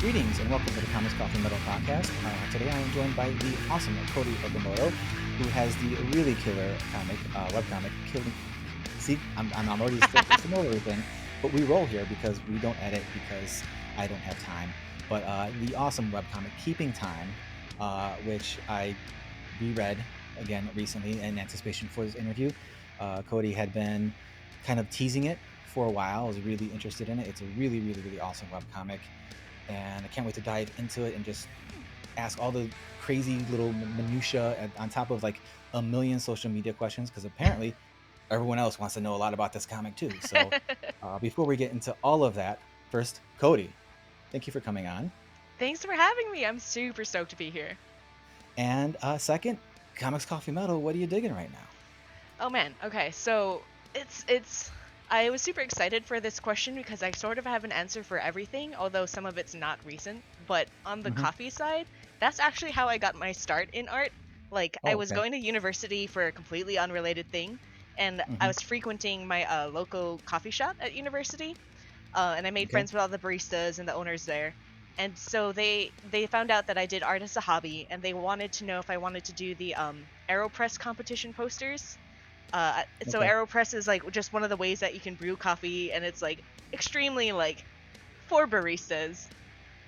Greetings and welcome to the Comics Coffee Metal Podcast. Today I am joined by the awesome Kody Okamoto, who has the really killer comic, webcomic, Killing. See, I'm already still know everything, but we roll here because we don't edit because I don't have time. But the awesome webcomic Keeping Time, which I reread again recently in anticipation for this interview. Kody had been kind of teasing it for a while. I was really interested in it. It's a really, really, really awesome webcomic. And I can't wait to dive into it and just ask all the crazy little minutia on top of like a million social media questions, because apparently everyone else wants to know a lot about this comic too. So before we get into all of that, first, Kody, thank you for coming on. Thanks for having me. I'm super stoked to be here. And second, Comics Coffee Metal, what are you digging right now? Oh man, okay, so it's I was super excited for this question because I sort of have an answer for everything, although some of it's not recent. But on the coffee side, that's actually how I got my start in art. Like, I was going to university for a completely unrelated thing, and I was frequenting my local coffee shop at university, and I made friends with all the baristas and the owners there. And so they found out that I did art as a hobby, and they wanted to know if I wanted to do the AeroPress competition posters. So AeroPress is like just one of the ways that you can brew coffee, and it's like extremely like for baristas.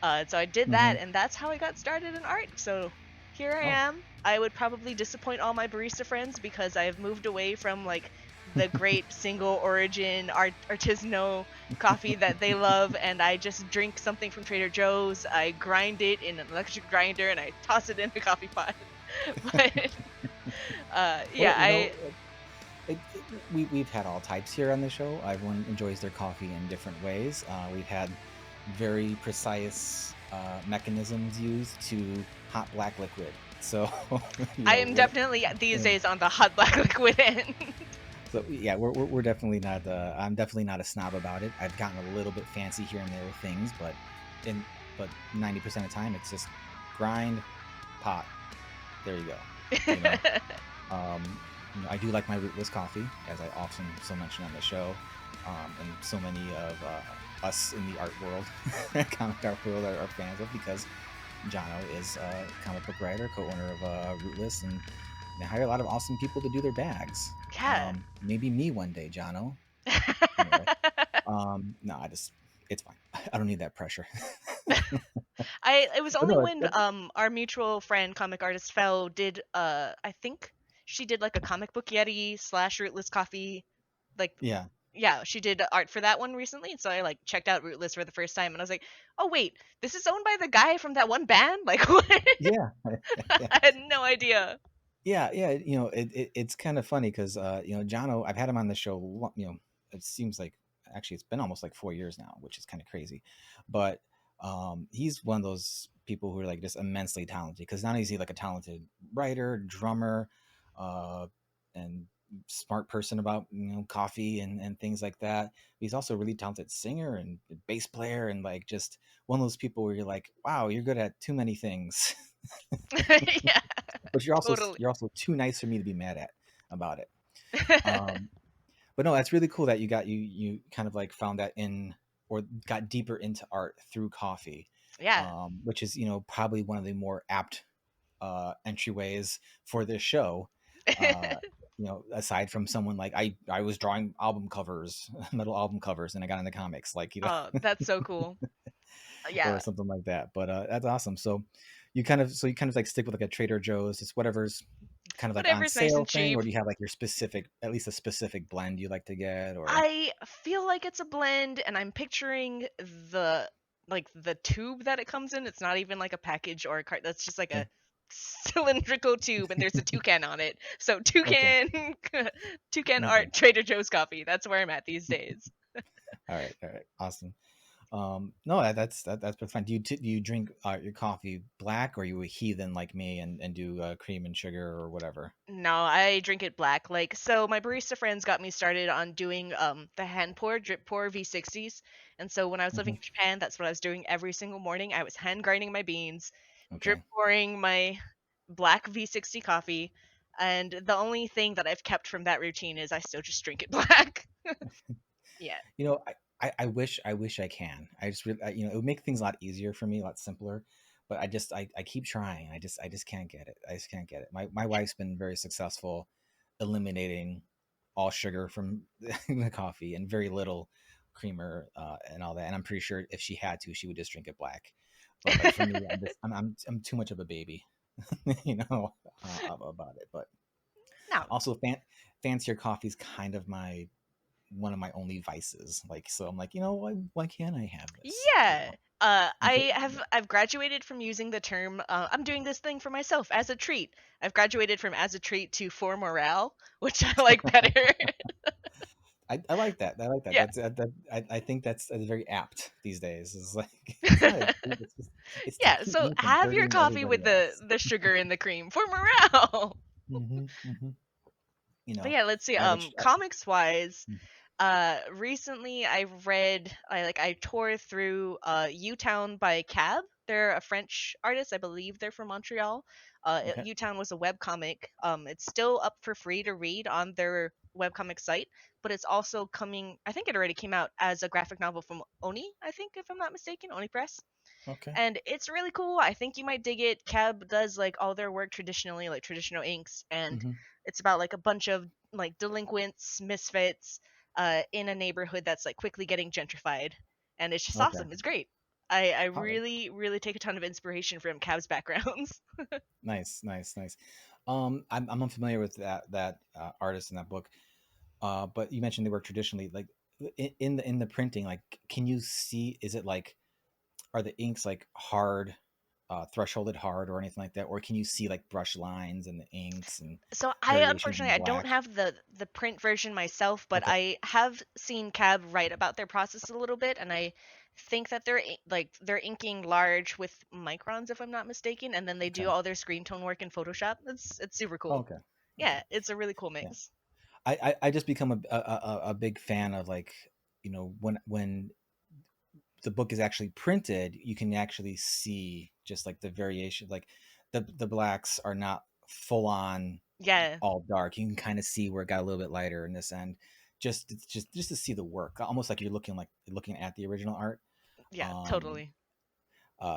So I did that, and that's how I got started in art. So here I am. I would probably disappoint all my barista friends because I've moved away from like the great single origin artisanal coffee that they love, and I just drink something from Trader Joe's. I grind it in an electric grinder and I toss it in the coffee pot. But We've had all types here on the show. Everyone enjoys their coffee in different ways. We've had very precise mechanisms used to hot black liquid. So I am definitely these days on the hot black liquid end. So yeah, we're definitely not. I'm definitely not a snob about it. I've gotten a little bit fancy here and there with things, but 90% of the time it's just grind, pot. There you go. You know? I do like my rootless coffee, as I often so mention on the show, and so many of us in the art world, comic art world, are fans of, because Jono is a comic book writer, co-owner of Rootless, and they hire a lot of awesome people to do their bags. Yeah. Maybe me one day, Jono. Anyway, no, it's fine. I don't need that pressure. It was only when our mutual friend, comic artist Fell, did I think she did like a comic book Yeti / Rootless coffee, like yeah, she did art for that one recently. So I like checked out Rootless for the first time, and I was like, oh wait, this is owned by the guy from that one band. Like what? Yeah. I had no idea. Yeah, it's kind of funny because Jono, I've had him on the show. It seems like actually it's been almost like 4 years now, which is kind of crazy. But he's one of those people who are like just immensely talented, because not only is he like a talented writer, drummer, and smart person about coffee and things like that. He's also a really talented singer and bass player, and like just one of those people where you're like, wow, you're good at too many things. Yeah, but you're also totally. you're also too nice for me to be mad at about it. But no, that's really cool that you kind of like found that in, or got deeper into art through coffee. Yeah. Which is probably one of the more apt entryways for this show. Aside from someone like I was drawing album covers, metal album covers, and I got into comics, like Oh, that's so cool. Yeah. or something like that. But that's awesome. So you kind of like stick with like a Trader Joe's. It's whatever's kind of like on Whatever's nice sale and thing, cheap. or do you have like your specific, at least a specific blend you like to get? Or I feel like it's a blend, and I'm picturing the tube that it comes in. It's not even like a package or a cart. That's just like a cylindrical tube, and there's a toucan on it. So toucan, toucan art, Trader Joe's coffee. That's where I'm at these days. All right, awesome. No, that's fine. Do you drink your coffee black, or are you a heathen like me and do cream and sugar or whatever? No, I drink it black. Like, so my barista friends got me started on doing the hand pour, drip pour V60s. And so when I was living in Japan, that's what I was doing every single morning. I was hand grinding my beans, drip pouring my black V60 coffee, and the only thing that I've kept from that routine is I still just drink it black. Yeah. I wish I can. I just really, it would make things a lot easier for me, a lot simpler. But I keep trying. I just can't get it. I just can't get it. My wife's been very successful eliminating all sugar from the coffee and very little creamer and all that. And I'm pretty sure if she had to, she would just drink it black. But like for me, I'm too much of a baby, you know, about it. But No. also, fancier coffee is kind of my one of my only vices. Like, so I'm like, why can't I have this? Yeah. And so, I've graduated from using the term I'm doing this thing for myself as a treat. I've graduated from as a treat to for morale, which I like better. I like that. I like that. Yeah. I think that's very apt these days. It's like it's not a treat. It's to Yeah, keep so me from have your hurting coffee everybody with else. the sugar and the cream for morale. Hmm. Hmm. But yeah, let's see. I have Comics wise, recently I tore through U-Town by Cab. They're a French artist. I believe they're from Montreal. okay. U-Town was a webcomic. It's still up for free to read on their webcomic site, but it's also coming, I think it already came out as a graphic novel from Oni, I think, if I'm not mistaken, Oni Press. Okay. And it's really cool. I think you might dig it. Cab does like all their work traditionally, like traditional inks, and Hmm. it's about like a bunch of like delinquents, misfits, in a neighborhood that's like quickly getting gentrified, and it's just Okay. awesome. It's great. I Oh, really really take a ton of inspiration from Cab's backgrounds. nice, nice, nice. I'm unfamiliar with that artist in that book. But you mentioned they work traditionally. Like in the printing, like can you see? Is it like are the inks like hard, thresholded hard or anything like that, or can you see like brush lines and the inks and So I variations unfortunately in I don't black? have the print version myself, but Okay, I have seen Cab write about their process a little bit, and I think that they're inking large with microns if I'm not mistaken, and then they do okay, all their screen tone work in Photoshop. It's super oh, cool. okay, okay. Yeah, it's a really cool Yeah, mix. I just become a big fan of like when the book is actually printed, you can actually see just like the variation, like the blacks are not full on Yeah, all dark. You can kind of see where it got a little bit lighter in this end, just to see the work, almost like you're looking at the original art. yeah, Um, totally.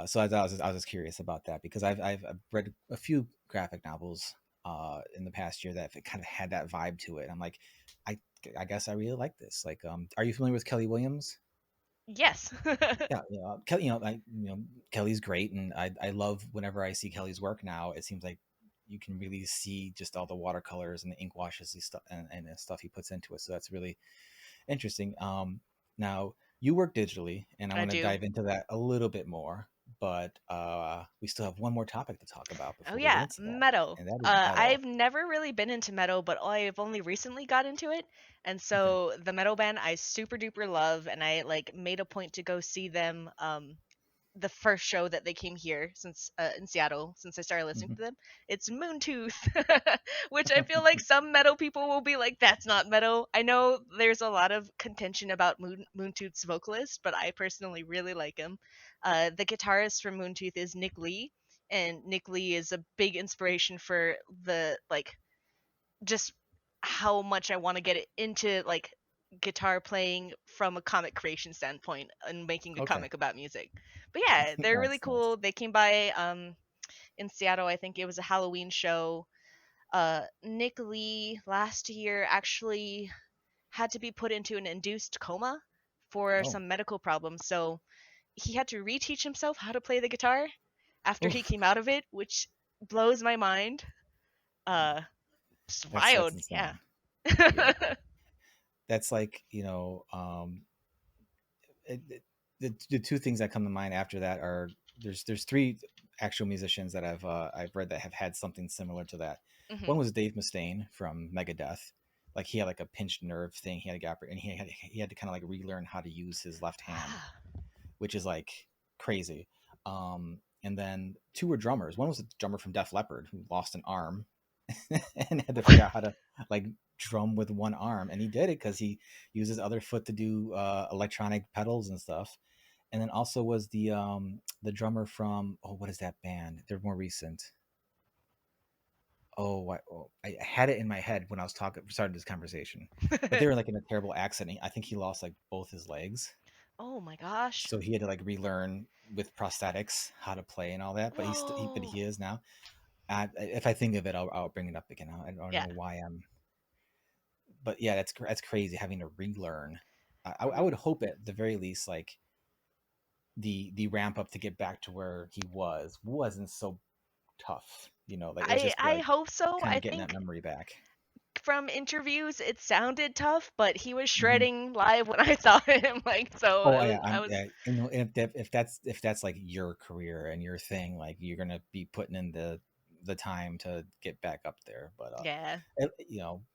so I was just curious about that because I've read a few graphic novels in the past year that kind of had that vibe to it. I'm like, I I guess I really like this. Like, are you familiar with Kelly Williams? Yes. Yeah, Kelly, Kelly's great, and I love whenever I see Kelly's work now. It seems like you can really see just all the watercolors and the ink washes and the stuff he puts into it. So that's really interesting. Now you work digitally, and I I want to do. dive into that a little bit more, but we still have one more topic to talk about Oh before we get yeah, into that, metal. and that is metal. I've never really been into metal, but I've only recently got into it. And Okay. so the metal band I super duper love, and I like made a point to go see them the first show that they came here since in Seattle since I started listening Hmm. to them. It's Moontooth, which I feel like some metal people will be like, "That's not metal." I know there's a lot of contention about Moontooth's vocalist, but I personally really like him. The guitarist for Moontooth is Nick Lee, and Nick Lee is a big inspiration for the like just how much I want to get into like guitar playing from a comic creation standpoint and making a Okay. comic about music. But yeah, they're really Nice, nice. cool. They came by in Seattle. I think it was a Halloween show. Nick Lee last year actually had to be put into an induced coma for Oh, some medical problems. So he had to reteach himself how to play the guitar after he oof. came out of it, which blows my mind. Uh it's That's wild, yeah. insane. Yeah, that's like the two things that come to mind after that are there's three actual musicians that I've read that have had something similar to that. Hmm. One was Dave Mustaine from Megadeth. Like he had like a pinched nerve thing he had to get and he had to kind of like relearn how to use his left hand, which is like crazy. And then two were drummers. One was a drummer from Def Leppard who lost an arm and had to figure out how to like drum with one arm, and he did it because he used his other foot to do electronic pedals and stuff. And then also was the drummer from, oh, what is that band? They're more recent. I had it in my head when I was talking started this conversation, but they were like in a terrible accident. I think he lost like both his legs, Oh my gosh. so he had to like relearn with prosthetics how to play and all that. But but Whoa. he is now. If I think of it, I'll bring it up again. I don't Yeah. know why I'm, but yeah, that's crazy having to relearn. I R- would hope at the very least like the ramp up to get back to where he wasn't so tough. Like it was just I like hope so. kind I of getting that think memory back. from interviews it sounded tough, but he was Hmm. shredding live when I saw him. Like so, Oh it yeah, was. I was. yeah. If that's like your career and your thing, like you're gonna be putting in the time to get back up there. But Yeah.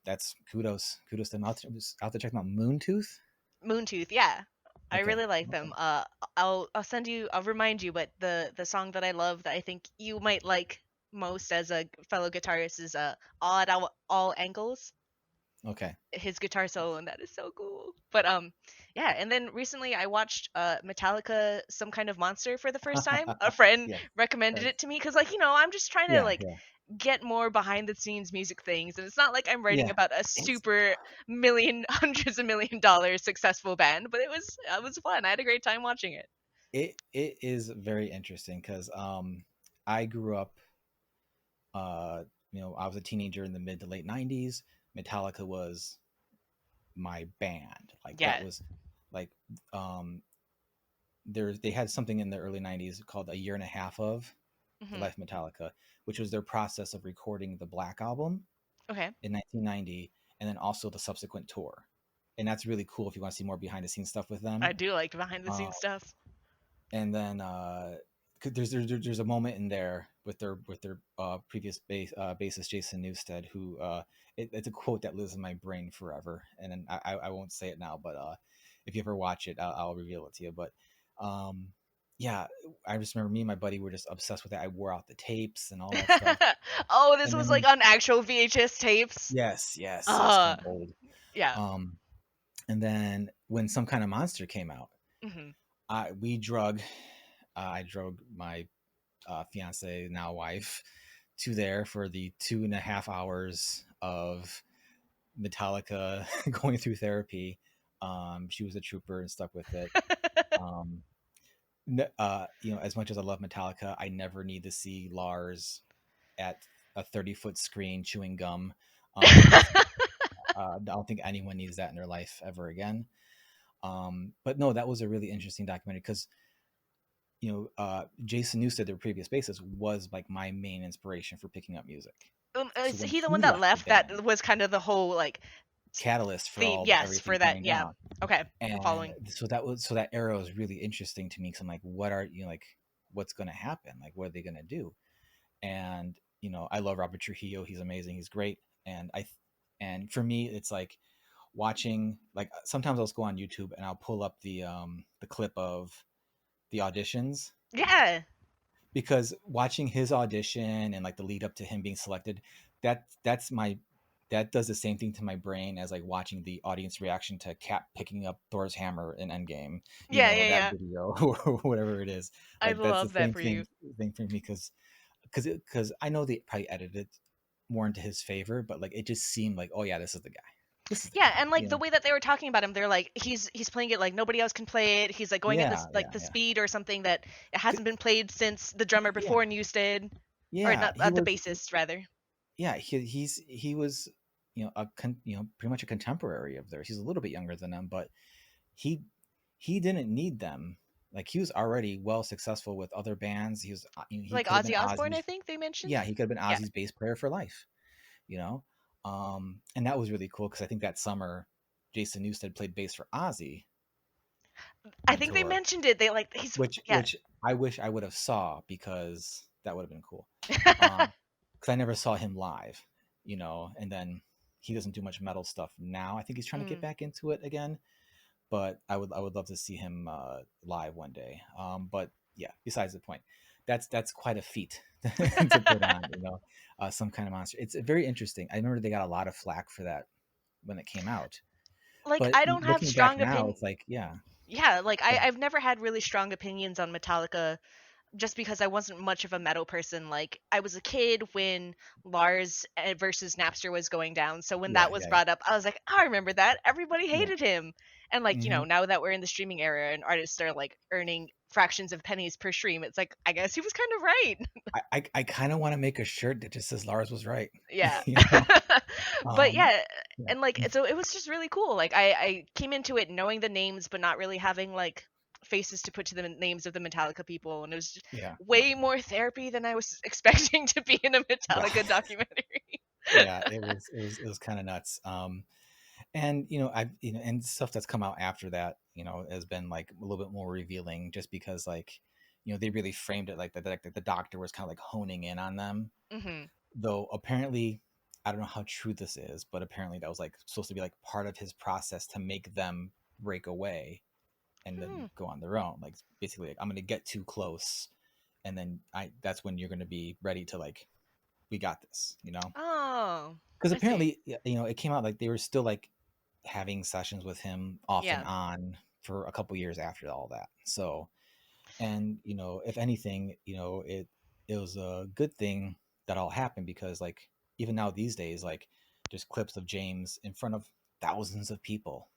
that's kudos to him. Out to check them out. Moontooth. Moontooth. Yeah. I Okay, really like okay, them. I'll send you. I'll remind you. But the song that I love that I think you might like most as a fellow guitarist is Odd All Angles. okay. His guitar solo, and that is so cool. But yeah, and then recently I watched Metallica Some Kind of Monster for the first time. A friend Yes, recommended it that's to me because, like, I'm just trying to yeah, like yeah, get more behind the scenes music things, and it's not like I'm writing yeah. about a It's super million hundreds of $1 million successful band, but it was fun. I had a great time watching it. it is very interesting because I grew up I was a teenager in the mid to late '90s. Metallica was my band. Like that Yeah. was like um they had something in the early '90s called A Year and a Half of the Hmm. Life of Metallica, which was their process of recording the Black Album Okay. in 1990, and then also the subsequent tour. And that's really cool if you want to see more behind the scenes stuff with I them. do like behind the Uh, scenes stuff. and then 'cause there's a moment in there with their previous bassist Jason Newsted who it's a quote that lives in my brain forever, and then I won't say it now, but if you ever watch it, I'll reveal it to you. But um, yeah, I just remember me and my buddy were just obsessed with it. I wore out the tapes and all that stuff, Oh, this and was then like on actual VHS tapes. yes, it's kind Uh of old. yeah. Um, and then when Some Kind of Monster came out, Hmm. I drug my fiance, now wife, to there for the 2.5 hours of Metallica going through therapy. She was a trooper and stuck with it. Um, as much as I love Metallica, I never need to see Lars at a 30-foot screen chewing gum. That's I don't think anyone needs that in their life ever again. But no, that was a really interesting documentary because Jason Newsted, their previous bassist, was like my main inspiration for picking up music. So Is when he the one he that left the left? That band, was kind of the whole like catalyst for theme. all Yes, everything for that. coming Yeah. down, Okay, I'm and following. so that era was really interesting to me. Because I'm like, what's going to happen? Like, what are they going to do? And I love Robert Trujillo. He's amazing. He's great. And for me, it's like watching. Like sometimes I'll just go on YouTube and I'll pull up the clip of the auditions Yeah. because watching his audition and like the lead up to him being selected, that does the same thing to my brain as like watching the audience reaction to Cap picking up Thor's hammer in Endgame, Yeah. Yeah. that Yeah. video or whatever it is. I Like that's the love that same for you. thing for me because I know they probably edited it more into his favor, but like it just seemed like, oh yeah, this is the guy. This is the Yeah, guy. and like the way that they were talking about him, they're like he's playing it like nobody else can play it. He's like going at this Yeah, like yeah, the yeah. speed or something that it hasn't been played since the drummer Yeah, before Newsted, or yeah. not the bassist rather. Yeah, he was pretty much a contemporary of theirs. He's a little bit younger than them, but he he didn't need them. Like he was already well successful with other bands. He Like could have been Ozzy Osbourne, I Ozzy's. think they mentioned. Yeah, he could have been Yeah, Ozzy's bass player for life. You know, and that was really cool because I think that summer Jason Newsted played bass for Ozzy I on think they tour, mentioned it. They like he's yeah. which I wish I would have saw because that would have been cool. Because I never saw him live, and then he doesn't do much metal stuff now. I think he's trying to get Mm. back into it again, but I would love to see him live one day. But yeah, besides the point, that's quite a feat to put on, Some Kind of Monster. It's very interesting. I remember they got a lot of flack for that when it came out, Like but I don't have looking back strong now, opinion. it's like, yeah, Yeah, like go ahead. I've never had really strong opinions on Metallica just because I wasn't much of a metal person. Like I was a kid when Lars versus Napster was going down. So when Yeah, that was yeah, brought up, I was like, oh, I remember that. Everybody yeah. hated him. And like, Hmm. now that we're in the streaming era and artists are like earning fractions of pennies per stream, it's like I guess he was kind of right. I kind of want to make a shirt that just says Lars was right. Yeah. You know? But Um, yeah, yeah, and like so it was just really cool. Like I came into it knowing the names but not really having like faces to put to the names of the Metallica people, and it was just yeah, yeah, way more therapy than I was expecting to be in a yeah. Metallica documentary. Yeah, it was kind of nuts. And I've and stuff that's come out after that, has been like a little bit more revealing, just because like, they really framed it like that, like the doctor was kind of like honing in on them. Mhm. Though apparently, I don't know how true this is, but apparently that was like supposed to be like part of his process to make them break away and then Hmm. go on their own. Like basically, like, I'm gonna get too close, and then I that's when you're gonna be ready to like, we got this. Oh, Because I see. apparently, it came out like they were still like having sessions with him off and Yeah. on for a couple years after all that. So, and if anything, it was a good thing that all happened, because like even now these days, like there's clips of James in front of thousands of people.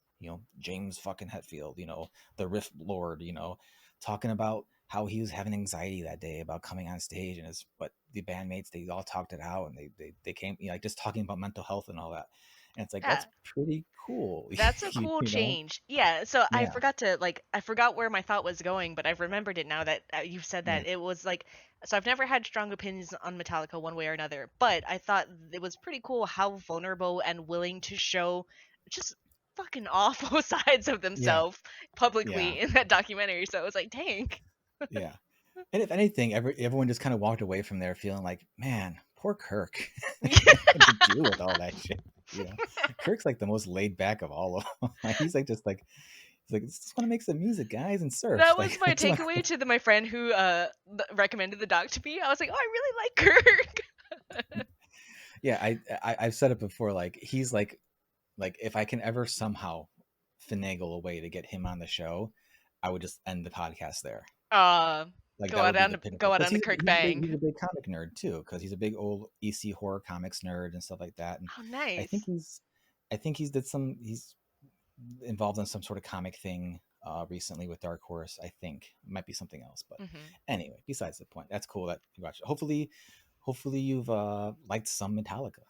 James fucking Hetfield, the Riff Lord, talking about how he was having anxiety that day about coming on stage, and but the bandmates, they all talked it out, and they came, like just talking about mental health and all that. And it's like, Yeah. that's pretty cool. That's a you, cool you know change. Yeah, so yeah, I forgot where my thought was going, but I've remembered it now that you've said yeah, that. It was like, so I've never had strong opinions on Metallica one way or another, but I thought it was pretty cool how vulnerable and willing to show just fucking awful sides of yeah, themselves yeah, publicly in that documentary. So it was like, dang. yeah. And if anything, everyone just kind of walked away from there feeling like, man, poor Kirk. Had to deal with all that shit. Kirk's like the most laid back of all of them. Like, he's like, just want to make some music, guys, and surf. That was Like, my that's what. takeaway to my friend who recommended the doc to me. I was like, oh, I really like Kirk. Yeah, I've said it before. Like, he's like if I can ever somehow finagle a way to get him on the show, I would just end the podcast there. Uh, Like, that would be the go pinnacle, out because on the Kirk he's bang. a big comic nerd too, because he's a big old EC horror comics nerd and stuff like that. And Oh, I think nice. he's he's involved in some sort of comic thing recently with Dark Horse. I think it might be something else, but Hmm. anyway, besides the point. That's cool that you watched it. Hopefully you've liked some Metallica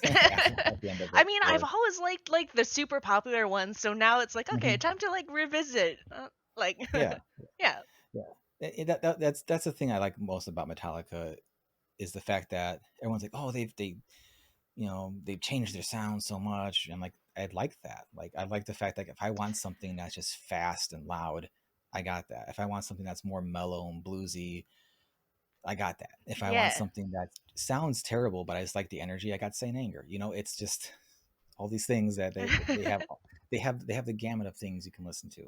at the end of I it, mean, I've or always liked like the super popular ones, so now it's like okay, Mhm. time to like revisit. Like, Yeah, yeah, yeah. That's the thing I like most about Metallica, is the fact that everyone's like, oh, they've changed their sound so much. I'm like, I like that. Like, I like the fact that if I want something that's just fast and loud, I got that. If I want something that's more mellow and bluesy, I got that. If I want yeah. something that sounds terrible, but I just like the energy, I got Saint Anger. It's just all these things that they have the gamut of things you can listen to.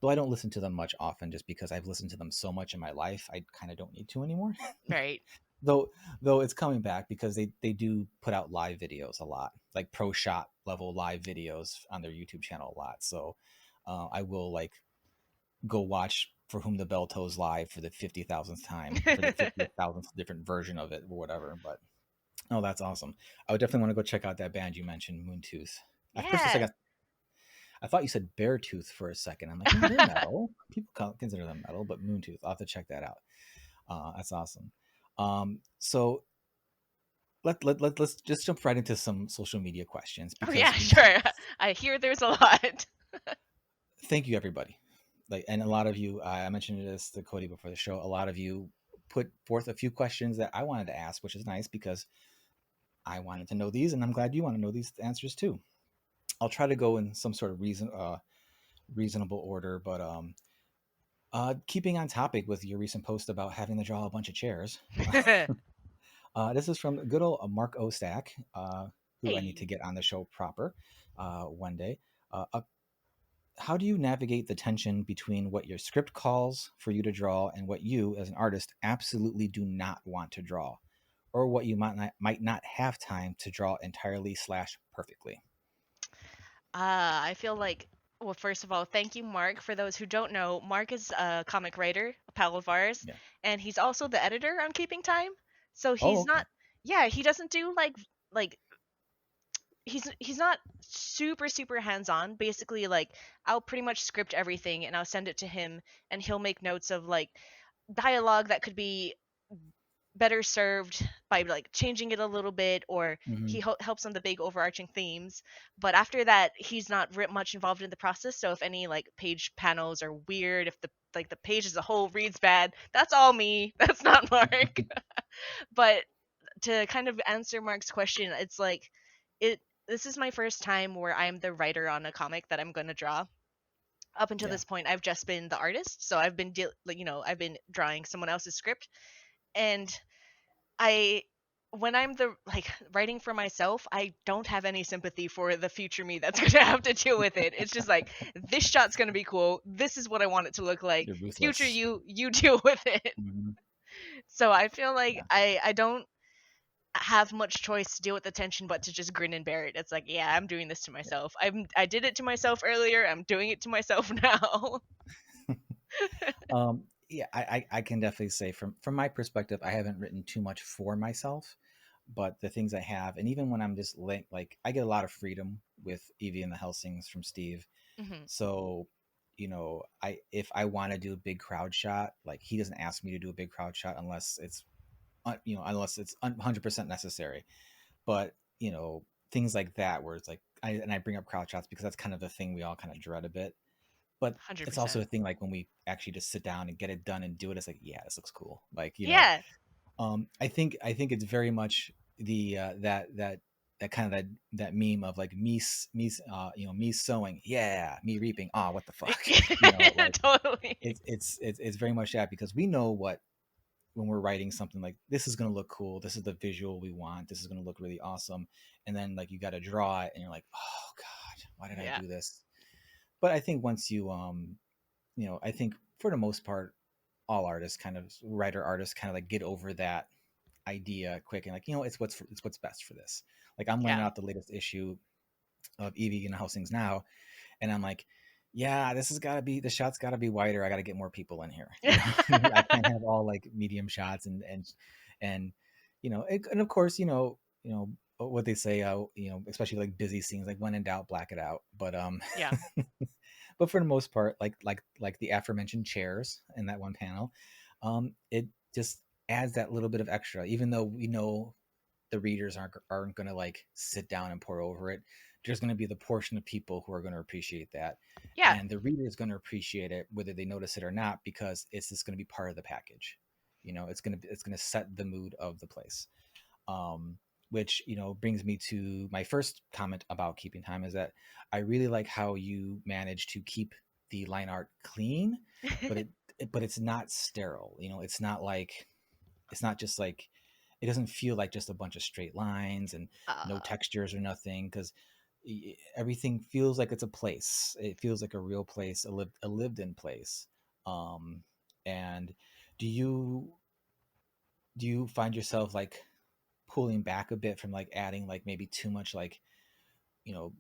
Though I don't listen to them much often, just because I've listened to them so much in my life, I kind of don't need to anymore. Right. though though it's coming back, because they do put out live videos a lot, like pro shot level live videos on their YouTube channel a lot. So I will like go watch For Whom the Bell Tolls live for the 50,000th time, for the 50,000th different version of it or whatever. But oh, that's awesome. I would definitely want to go check out that band you mentioned, Moontooth. At first, a Yeah. second, I thought you said Beartooth for a second. I'm like, no, they're metal. People consider them metal, but Moontooth, I'll have to check that out. That's awesome. So let's just jump right into some social media questions, Oh yeah, because we got sure. this. I hear there's a lot. Thank you, everybody. Like, and a lot of you, I mentioned this to Kody before the show. A lot of you put forth a few questions that I wanted to ask, which is nice, because I wanted to know these, and I'm glad you want to know these answers too. I'll try to go in some sort of reasonable order, but keeping on topic with your recent post about having to draw a bunch of chairs. This is from good old Mark Ostack, who I need to Hey. get on the show proper one day. How do you navigate the tension between what your script calls for you to draw and what you, as an artist, absolutely do not want to draw, or what you might not have time to draw entirely/perfectly? I feel like Well, first of all, thank you, Mark. For those who don't know, Mark is a comic writer, a pal of ours, Yeah. and he's also the editor on Keeping Time. So Oh, he's okay. not, yeah, he doesn't do like he's not super hands on. Basically, like I'll pretty much script everything and I'll send it to him, and he'll make notes of like dialogue that could be better served by like changing it a little bit, or Hmm. he helps on the big overarching themes. But after that, he's not much involved in the process. So if any like page panels are weird, if the page as a whole reads bad, that's all me. That's not Mark. But to kind of answer Mark's question, it's like it this is my first time where I'm the writer on a comic that I'm going to draw. Up until Yeah. this point, I've just been the artist, so I've been I've been drawing someone else's script. And I when I'm the like writing for myself, I don't have any sympathy for the future me that's going to have to deal with it. It's just like this shot's going to be cool. This is what I want it to look like. You're Future ruthless. you deal with it. Hmm. So I feel like Yeah. I don't have much choice to deal with the tension but to just grin and bear it. It's like, yeah, I'm doing this to myself. I did it to myself earlier. I'm doing it to myself now. Yeah, I can definitely say from my perspective, I haven't written too much for myself, but the things I have, and even when I'm just like I get a lot of freedom with Evie and the Helsings from Steve. Hmm. So, I if I want to do a big crowd shot, like he doesn't ask me to do a big crowd shot unless it's unless it's 100% necessary. But things like that where it's like I bring up crowd shots because that's kind of the thing we all kind of dread a bit. But it's also 100%. a thing like when we actually just sit down and get it done and do it, it's like, yeah, this looks cool. Like, Yeah. I think it's very much the that kind of that meme of like me sowing, yeah, me reaping, ah, what the fuck, like Totally. it's very much that because we know what when we're writing something like this is going to look cool, this is the visual we want, this is going to look really awesome, and then like you got to draw it and you're like, oh god, why did I Yeah. do this? But I think once I think for the most part, all artists kind of writer artists kind of like get over that idea quick and like, it's what's best for this. Like I'm laying Yeah. out the latest issue of Evie and Housings now, and I'm like, yeah, the shot's gotta be wider. I gotta get more people in here. I can't have all like medium shots and and of course, what they say, especially like busy scenes, like when in doubt, black it out. But Yeah. but for the most part, like the aforementioned chairs in that one panel, it just adds that little bit of extra, even though we know the readers aren't going to like sit down and pour over it. There's going to be the portion of people who are going to appreciate that, Yeah. and the reader is going to appreciate it whether they notice it or not because it's just going to be part of the package. It's going to set the mood of the place. um, which brings me to my first comment about keeping time is that I really like how you manage to keep the line art clean, but but it's not sterile. It's not just like it doesn't feel like just a bunch of straight lines and no uh, textures or nothing because everything feels like it's a place. It feels like a real place, a lived in place. Um, and do you do you find yourself like pulling back a bit from like adding like maybe too much like you know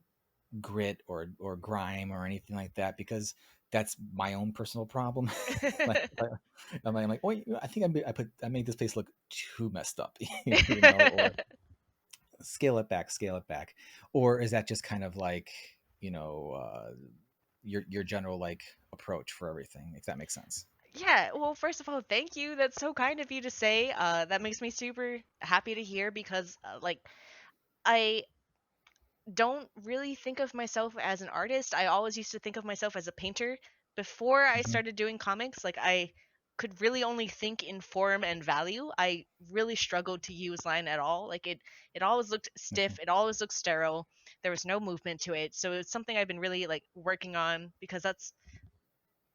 grit or grime or anything like that because that's my own personal problem. like I'm like, oh, I think I made this place look too messed up, or scale it back, or is that just kind of like you know uh, your general like approach for everything, if that makes sense? yeah. Well, first of all, thank you. That's so kind of you to say. That makes me super happy to hear because, like, I don't really think of myself as an artist. I always used to think of myself as a painter. Before I Hmm. started doing comics, like I could really only think in form and value. I really struggled to use line at all. Like it always looked Okay. stiff, it always looked sterile. There was no movement to it. So it's something I've been really like working on because that's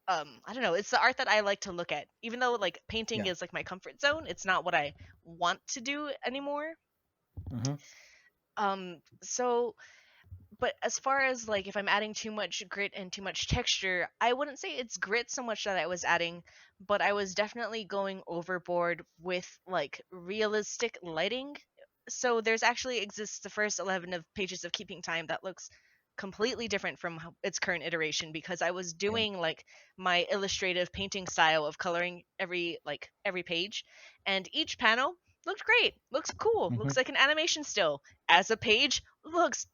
I don't know, it's the art that I like to look at. Even though like painting Yeah. is like my comfort zone, it's not what I want to do anymore. Hmm. So but as far as like if I'm adding too much grit and too much texture, I wouldn't say it's grit so much that I was adding, but I was definitely going overboard with like realistic lighting. So there's actually exists the first 11 of pages of Keeping Time that looks completely different from its current iteration, because I was Yeah. doing like my illustrative painting style of coloring every page, and each panel looked great, looks cool, Hmm. looks like an animation still. As a page, looks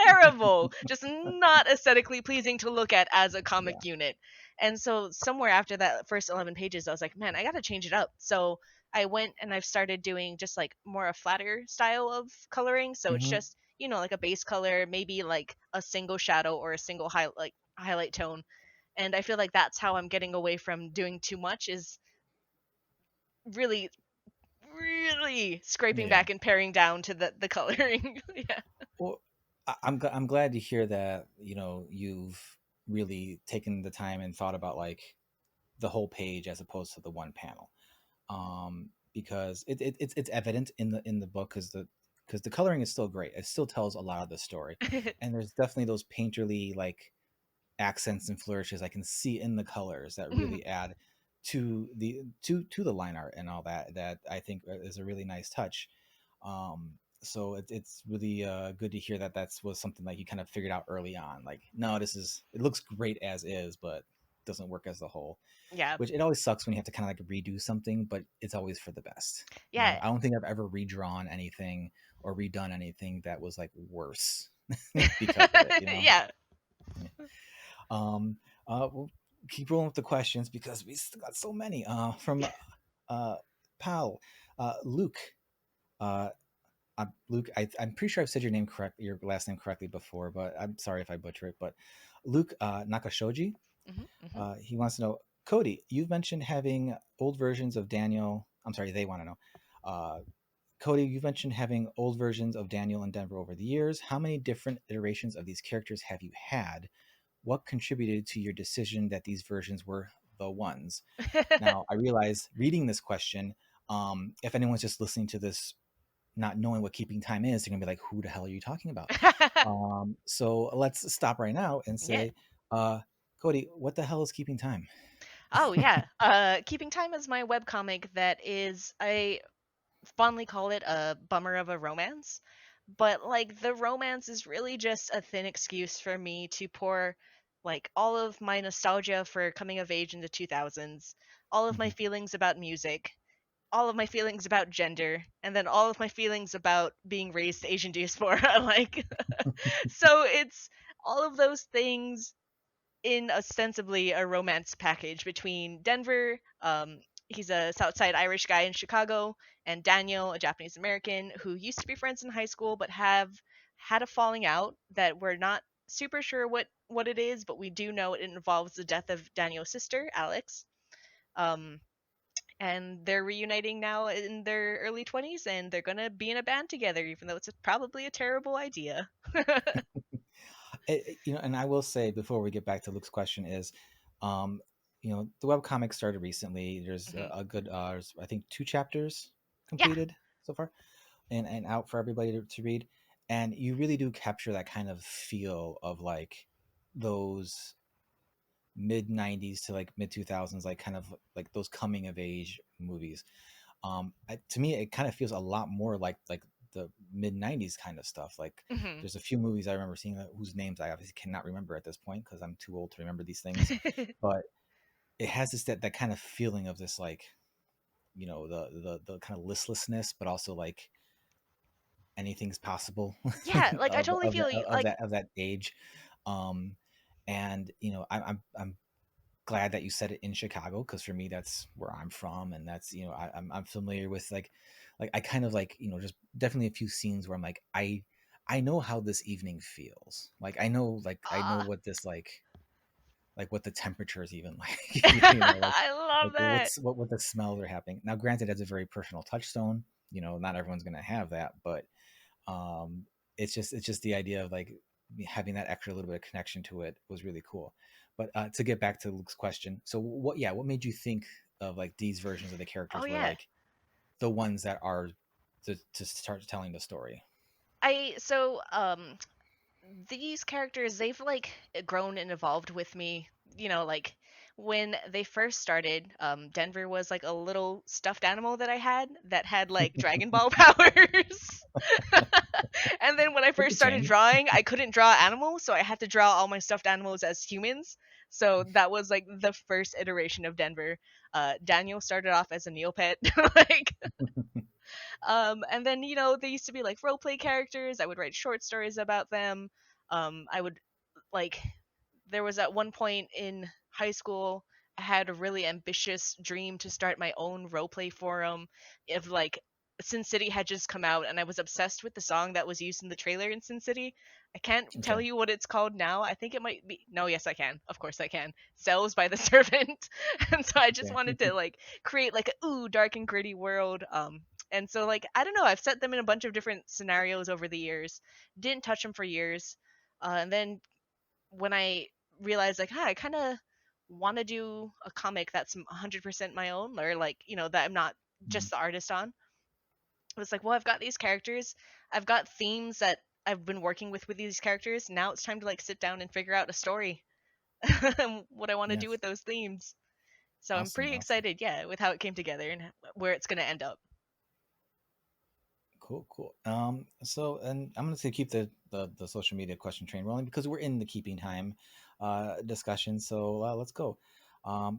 terrible, just not aesthetically pleasing to look at as a comic Yeah. unit. And so somewhere after that first 11 pages, I was like, man, I got to change it up. So I went and I've started doing just like more a flatter style of coloring. So it's Hmm. just, like a base color, maybe like a single shadow or a single highlight tone. And I feel like that's how I'm getting away from doing too much, is really really scraping Yeah. back and paring down to the coloring. Yeah. Well, I'm glad to hear that, you've really taken the time and thought about like the whole page as opposed to the one panel. Because it's evident in the book, because the coloring is still great. It still tells a lot of the story, and there's definitely those painterly like accents and flourishes I can see in the colors that really add to the line art and all that, that I think is a really nice touch. So it's really good to hear that that's was something like you kind of figured out early on. Like, no, it looks great as is, but doesn't work as the whole. Yeah. Which it always sucks when you have to kind of like redo something, but it's always for the best. Yeah. I don't think I've ever redrawn anything or redone anything that was like worse because of it. Yeah. Yeah. Um, we'll keep rolling with the questions because we still got so many. From uh, pal Luke. Uh, Luke, I'm pretty sure I've said your last name correctly before, but I'm sorry if I butcher it. But Luke Nakashoji, Hmm. Hmm. he wants to know, Kody, you've mentioned having old versions of Daniel. I'm sorry, they want to know. Uh, Kody, you've mentioned having old versions of Daniel and Denver over the years. How many different iterations of these characters have you had? What contributed to your decision that these versions were the ones? Now, I realize reading this question, if anyone's just listening to this, not knowing what keeping time is, they're gonna be like, "Who the hell are you talking about?" So let's stop right now and Yeah. say, Kody, what the hell is keeping time? Oh yeah. Keeping Time is my webcomic that is, I fondly call it a bummer of a romance. But like the romance is really just a thin excuse for me to pour like all of my nostalgia for coming of age in the 2000s, all of my Mhm. feelings about music, all of my feelings about gender, and then all of my feelings about being raised Asian diaspora. Like, so it's all of those things in ostensibly a romance package between Denver, he's a Southside Irish guy in Chicago, and Daniel, a Japanese American who used to be friends in high school but have had a falling out that we're not super sure what it is, but we do know it involves the death of Daniel's sister, Alex. Um, and they're reuniting now in their early 20s, and they're gonna be in a band together, even though it's probably a terrible idea. And I will say before we get back to Luke's question is, um, the webcomic started recently. There's Hmm. a good, I think, 2 chapters Yeah. completed so far, and out for everybody to read. And you really do capture that kind of feel of like those mid 90s to like mid 2000s, like kind of like those coming of age movies. To me, it kind of feels a lot more like the mid 90s kind of stuff. Like Hmm. there's a few movies I remember seeing whose names I obviously cannot remember at this point because I'm too old to remember these things, but it has that kind of feeling of this like, the kind of listlessness, but also like anything's possible Yeah, like I of totally of that feel you. of Like, that of that age. um and I'm glad that you said it in Chicago, because for me that's where I'm from, and that's, I'm familiar with like I kind of like, just definitely a few scenes where I'm like, I know how this evening feels. Like I know ah, what this like what the temperature is even like. I Like love that. what the smells are happening. Now granted, that's a very personal touchstone, not everyone's gonna have that, but um it's just the idea of like having that extra little bit of connection to it was really cool. But to get back to Luke's question, so what made you think of like these versions of the Oh characters were yeah. like the ones that are to start telling the story? So these characters, they've like grown and evolved with me, like when they first started, Denver was like a little stuffed animal that I had that had like Dragon Ball powers. And then when I It first could started change. drawing, I couldn't draw animals, so I had to draw all my stuffed animals as humans. So that was like the first iteration of Denver. Daniel started off as a Neopet, like, and then they used to be like role play characters. I would write short stories about them. I would like there was at one point in high school I had a really ambitious dream to start my own roleplay forum. If like Sin City had just come out and I was obsessed with the song that was used in the trailer in Sin City. I can't tell Okay. you what it's called now. I think it might be no, yes I can. Of course I can. Cells by the Servant. And so I just Okay. wanted to like create like a dark and gritty world. And so like I don't know, I've set them in a bunch of different scenarios over the years. Didn't touch them for years. And then when I realized like, hi, I kind of want to do a comic that's 100% my own, or like, that I'm not Mhm. just the artist on. I was like, well, I've got these characters, I've got themes that I've been working with these characters. Now it's time to like sit down and figure out a story and what I want to do Yes. with those themes. So I'm Awesome. pretty Awesome. excited, yeah, with how it came together and where it's going to end up. Cool. Cool. So, and I'm going to keep the social media question train rolling because we're in the keeping time discussion. So let's go.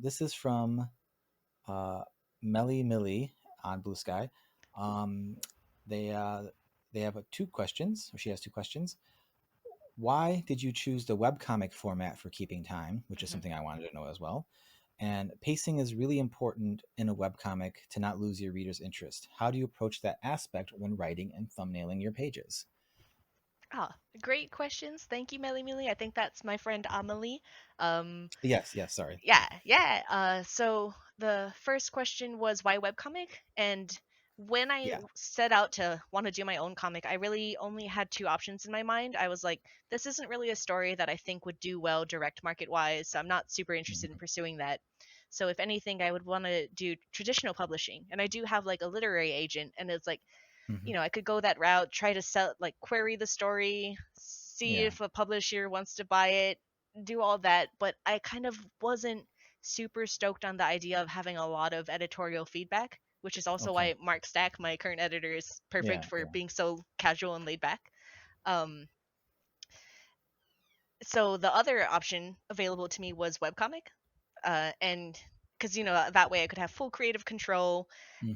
This is from uh, Melly Millie on Blue Sky. Um, they uh, they have two questions. Or she has two questions. Why did you choose the webcomic format for keeping time, which is Mhm. something I wanted to know as well? And pacing is really important in a webcomic to not lose your reader's interest. How do you approach that aspect when writing and thumbnailing your pages? Ah, great questions. Thank you, Melly Millie. I think that's my friend Amelie. Um, Yes, yes, sorry. yeah. So the first question was why webcomic? And when I Yeah. set out to want to do my own comic, I really only had two options in my mind. I was like, this isn't really a story that I think would do well direct market wise, so I'm not super interested in Hmm. pursuing that. So if anything, I would want to do traditional publishing. And I do have like a literary agent, and it's like, Hmm. I could go that route, try to sell, like query the story, see Yeah. if a publisher wants to buy it, do all that. But I kind of wasn't super stoked on the idea of having a lot of editorial feedback, which is also Okay. why Mark Stack, my current editor, is perfect Yeah. for Yeah. being so casual and laid back. Um, so the other option available to me was webcomic, and because that way I could have full creative control.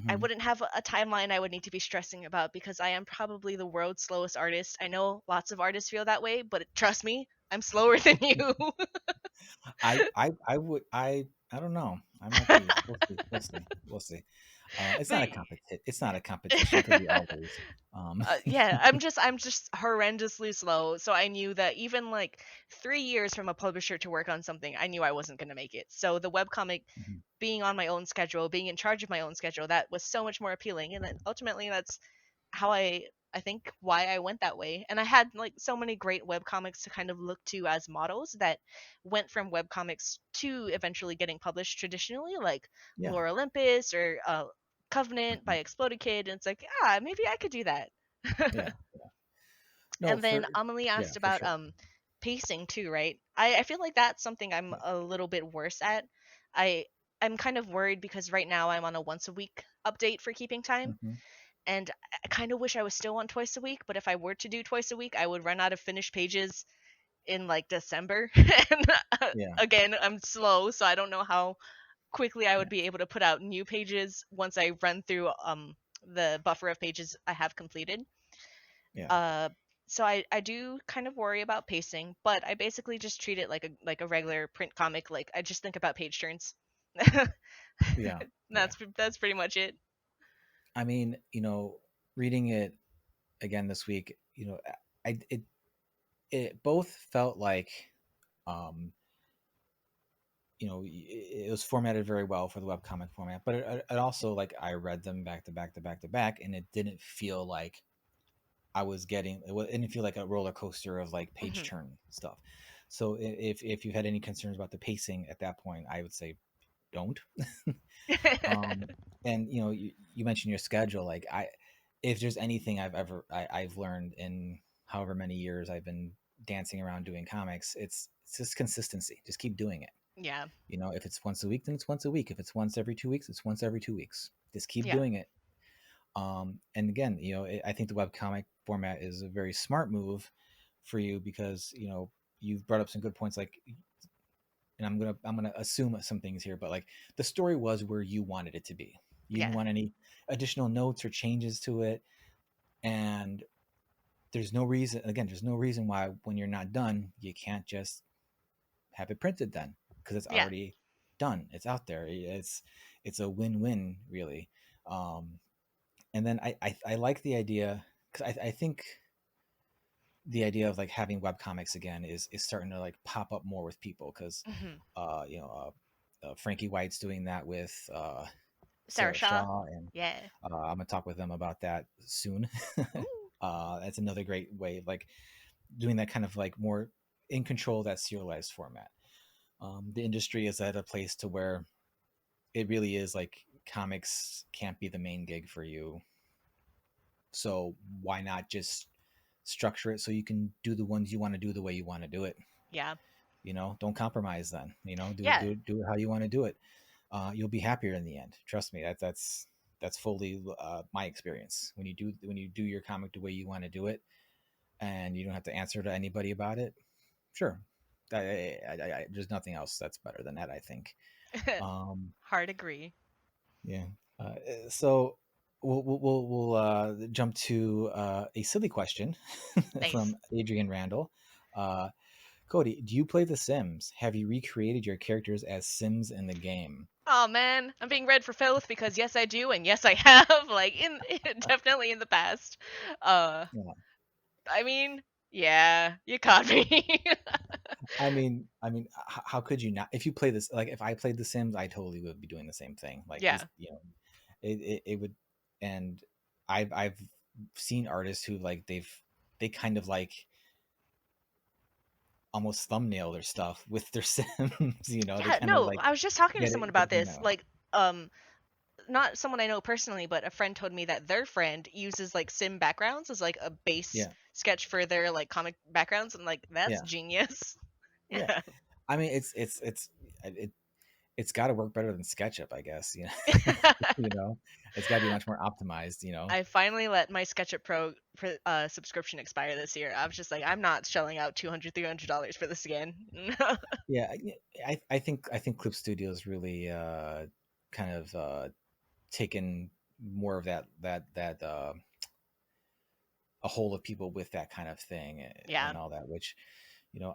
I Hmm. wouldn't have a timeline I would need to be stressing about because I am probably the world's slowest artist. I know lots of artists feel that way, but trust me, I'm slower than you. I don't know. I might be. We'll see. We'll see. We'll see. But It's not a competition because we all lose. yeah, I'm just horrendously slow. So I knew that even like 3 years from a publisher to work on something, I knew I wasn't gonna make it. So the webcomic, Mhm. being on my own schedule, being in charge of my own schedule, that was so much more appealing. And then ultimately, that's how I think why I went that way. And I had like so many great webcomics to kind of look to as models that went from webcomics to eventually getting published traditionally, like Yeah. Lore Olympus or Covenant Mhm. by Exploded Kid. And it's like, maybe I could do that. Yeah. No, And then for Amelie yeah, asked for about sure. pacing too, right? I feel like that's something I'm Yeah. a little bit worse at. I I'm kind of worried because right now I'm on a once a week update for keeping time, Hmm. and I kind of wish I was still on twice a week. But if I were to do twice a week, I would run out of finished pages in like December. And Yeah. again, I'm slow, so I don't know how quickly I would Yeah. be able to put out new pages once I run through the buffer of pages I have completed. Yeah. Uh, so I do kind of worry about pacing, but I basically just treat it like a regular print comic. Like I just think about page turns. Yeah. Yeah. That's pretty much it. I mean, reading it again this week, I it both felt like um it was formatted very well for the webcomic format, but it also, like, I read them back to back to back to back, and it didn't feel like it didn't feel like a roller coaster of like page Hmm. turn stuff. So if you had any concerns about the pacing at that point, I would say don't. um and you mentioned your schedule. Like, if there's anything I've learned in however many years I've been dancing around doing comics, it's just consistency. Just keep doing it. Yeah. You know, if it's once a week, then it's once a week. If it's once every 2 weeks, it's once every 2 weeks. Just keep Yeah. doing it. And again, you know, I think the webcomic format is a very smart move for you because, you know, you've brought up some good points, like, and I'm gonna assume some things here, but like the story was where you wanted it to be. You didn't Yeah. want any additional notes or changes to it, and there's no reason. Again, there's no reason why when you're not done, you can't just have it printed then because it's Yeah. already done. It's out there. It's a win-win really. Um, and then I like the idea because I think the idea of like having web comics again is starting to like pop up more with people because Hmm. you know Frankie White's doing that with Sarah Sarah Shaw. Shaw, and Yeah. I'm gonna talk with them about that soon. Ooh. That's another great way of like doing that kind of like more in control of that serialized format. The industry is at a place to where it really is like comics can't be the main gig for you, so why not just structure it so you can do the ones you want to do the way you want to do it. Yeah. You know, don't compromise then. You know, Yeah. do it how you want to do it. You'll be happier in the end. Trust me. That's fully my experience. When you do your comic the way you want to do it, and you don't have to answer to anybody about it. Sure, there's nothing else that's better than that. I think. Um, Hard agree. yeah. So we'll jump to a silly question Nice. from Adrian Randall. Uh, Kody, do you play The Sims? Have you recreated your characters as Sims in the game? Oh man, I'm being read for filth because yes I do and yes I have like definitely in the past. Uh Yeah. I mean, yeah, you caught me. How could you not? If you play this, like if I played The Sims, I totally would be doing the same thing. Like Yeah. this, you know, it would, and I've seen artists who like they kind of like almost thumbnail their stuff with their Sims. You know, they Yeah, kind of no, like I was just talking to someone get about it from this. them. Like, not someone I know personally, but a friend told me that their friend uses like sim backgrounds as like a base Yeah, sketch for their like comic backgrounds, and like that's yeah, genius. yeah. Yeah. I mean, it's got to work better than SketchUp, I guess. You know, you know, it's got to be much more optimized. You know, I finally let my SketchUp Pro subscription expire this year. I was just like, I'm not shelling out $200, $300 for this again. yeah. I think Clip Studio is really kind of taken more of that a hold of people with that kind of thing Yeah, and all that. Which you know,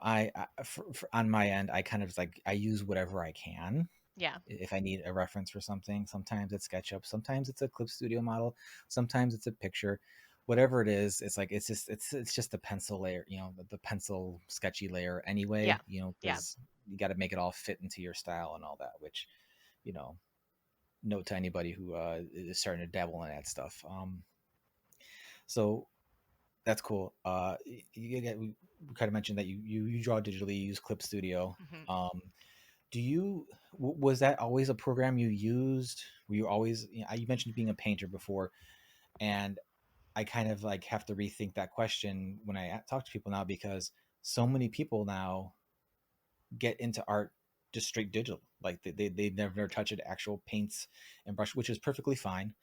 on my end, I kind of like I use whatever I can yeah, if I need a reference for something. Sometimes it's SketchUp, sometimes it's a Clip Studio model, sometimes it's a picture. Whatever it is, it's like it's just a pencil layer, you know, the pencil sketchy layer yeah, anyway, you know, yeah. because you got to make it all fit into your style and all that. Which, you know, note to anybody who is starting to dabble in that stuff. So that's cool. We kind of mentioned that you draw digitally, you use Clip Studio. Hmm. Um, do you was that always a program you used? Were you always, you know, you mentioned being a painter before, and I kind of like have to rethink that question when I talk to people now because so many people now get into art just straight digital. Like they never touch it, actual paints and brush, which is perfectly fine.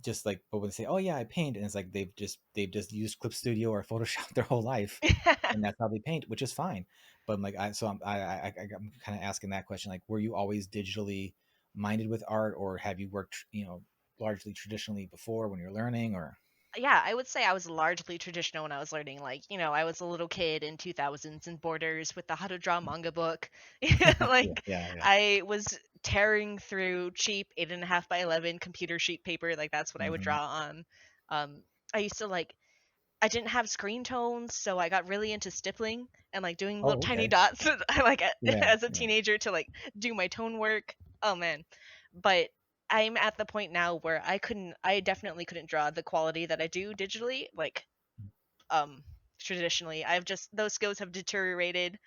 Just like, but when they say, "Oh yeah, I paint," and it's like they've just used Clip Studio or Photoshop their whole life, and that's how they paint, which is fine. But I'm like, I'm kind of asking that question, like, were you always digitally minded with art, or have you worked, you know, largely traditionally before when you're learning, or Yeah, I would say I was largely traditional when I was learning. Like, I was a little kid in 2000s in Borders with the How to Draw manga book. yeah, Like, yeah, yeah, I was tearing through cheap 8.5 by 11 computer sheet paper. Like, that's what I would hmm draw on. I used to like, I didn't have screen tones, so I got really into stippling and like doing little oh, tiny okay, dots like yeah, as a yeah, teenager to like do my tone work. Oh man. But I'm at the point now where I definitely couldn't draw the quality that I do digitally like um traditionally. I've just those skills have deteriorated.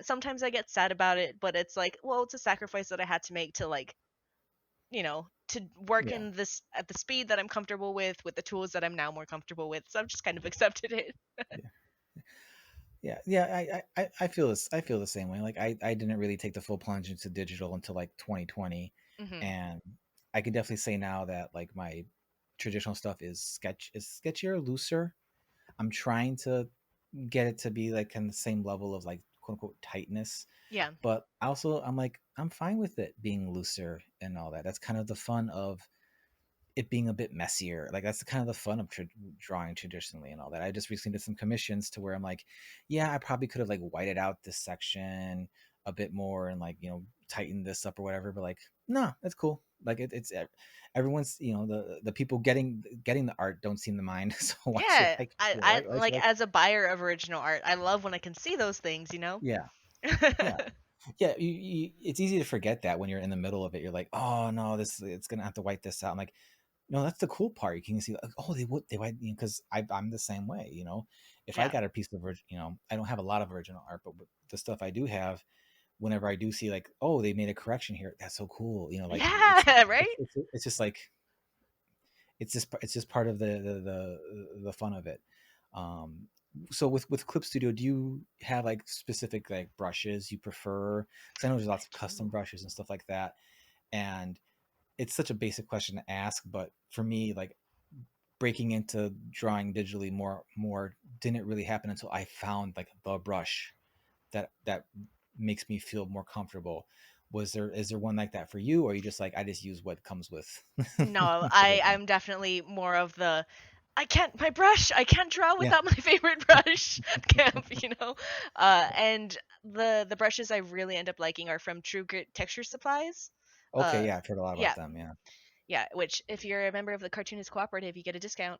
Sometimes I get sad about it, but it's like, well, it's a sacrifice that I had to make to like, to work yeah. in this at the speed that I'm comfortable with the tools that I'm now more comfortable with. So I've just kind of accepted it. Yeah. Yeah, yeah, I feel this. I feel the same way. Like I didn't really take the full plunge into digital until like 2020, Hmm. and I could definitely say now that like my traditional stuff is sketchier, looser. I'm trying to get it to be like in the same level of like quote unquote tightness, Yeah. but also I'm like I'm fine with it being looser and all that. That's kind of the fun of it being a bit messier. Like that's kind of the fun of drawing traditionally and all that. I just recently did some commissions to where I'm like, yeah, I probably could have like whited out this section a bit more and like tighten this up or whatever. But like, no, that's cool. Like everyone's the people getting the art don't seem to mind. So why should Yeah, I care? I Why should like I? as a buyer of original art, I love when I can see those things, you know? Yeah, yeah. Yeah, it's easy to forget that when you're in the middle of it. You're like, oh no, this it's gonna have to white this out. I'm like, no, that's the cool part. You can see, like, oh, they would, because I'm the same way. If I Yeah. got a piece of, I don't have a lot of original art, but with the stuff I do have, whenever I do see like, oh, they made a correction here, that's so cool. Like Yeah, right? it's just like it's just part of the fun of it. Um, so with Clip Studio, do you have like specific like brushes you prefer? Because I know there's I lots of custom do. brushes and stuff like that, and it's such a basic question to ask, but for me, like breaking into drawing digitally more didn't really happen until I found like the brush that makes me feel more comfortable. Is there one like that for you, or are you just like I just use what comes with No, the program? I'm definitely more of the I can't draw Yeah. without my favorite brush camp, you know. And the brushes I really end up liking are from True Grit Texture Supplies. Okay. Uh, Yeah, I've heard a lot yeah, about them. Yeah. yeah. Which if you're a member of the Cartoonist Cooperative, you get a discount.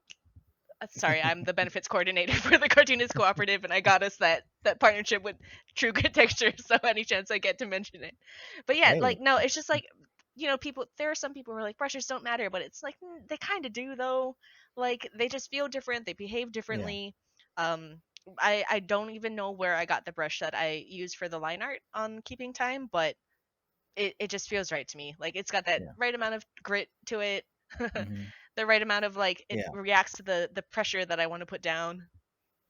Sorry, I'm the benefits coordinator for the Cartoonist Cooperative, and I got us that partnership with True Good Texture. So any chance I get to mention it, but yeah, Hey. like no, it's just like people. There are some people who are like brushes don't matter, but it's like they kind of do though. Like they just feel different, they behave Yeah. differently. Um, I don't even know where I got the brush that I use for the line art on Keeping Time, but it just feels right to me. Like it's got that Yeah. right amount of grit to it. Hmm. The right amount of like it Yeah. reacts to the pressure that I want to put down.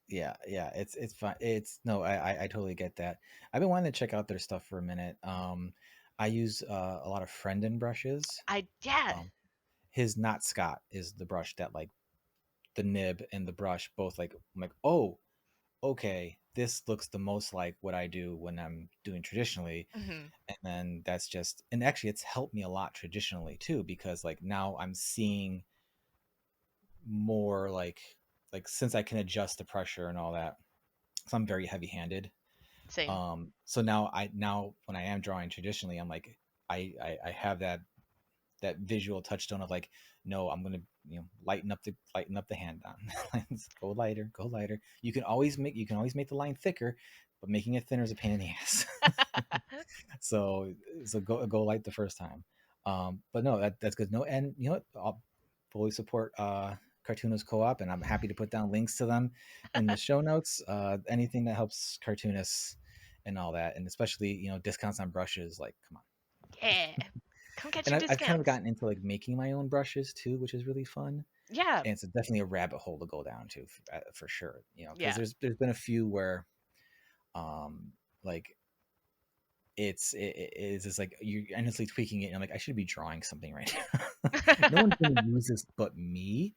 Yeah. Yeah. It's fine. It's no, I totally get that. I've been wanting to check out their stuff for a minute. I use a lot of Friendin brushes. I yeah. Um, his Not Scott is the brush that like the nib and the brush both like I'm like, oh, okay, this looks the most like what I do when I'm doing traditionally. Hmm. And then that's just and actually it's helped me a lot traditionally too, because like now I'm seeing more like since I can adjust the pressure and all that. So I'm very heavy handed. Same. So now when I am drawing traditionally, I'm like I have that visual touchstone of like, no, I'm gonna lighten up the hand down. Go lighter, go lighter. You can always make the line thicker, but making it thinner is a pain in the ass. so go light the first time. But no, that's good. No, and you know what? I'll fully support Cartoonist Co-op, and I'm happy to put down links to them in the show notes. Anything that helps cartoonists and all that, and especially discounts on brushes. Like, come on. Yeah. Come get And your I've kind of discounts. gotten into like making my own brushes too, which is really fun. Yeah. And it's definitely a rabbit hole to go down to for sure. Because Yeah. there's been a few where, um, like it's just like you're endlessly tweaking it. And I'm like, I should be drawing something right now. No one's gonna use this but me.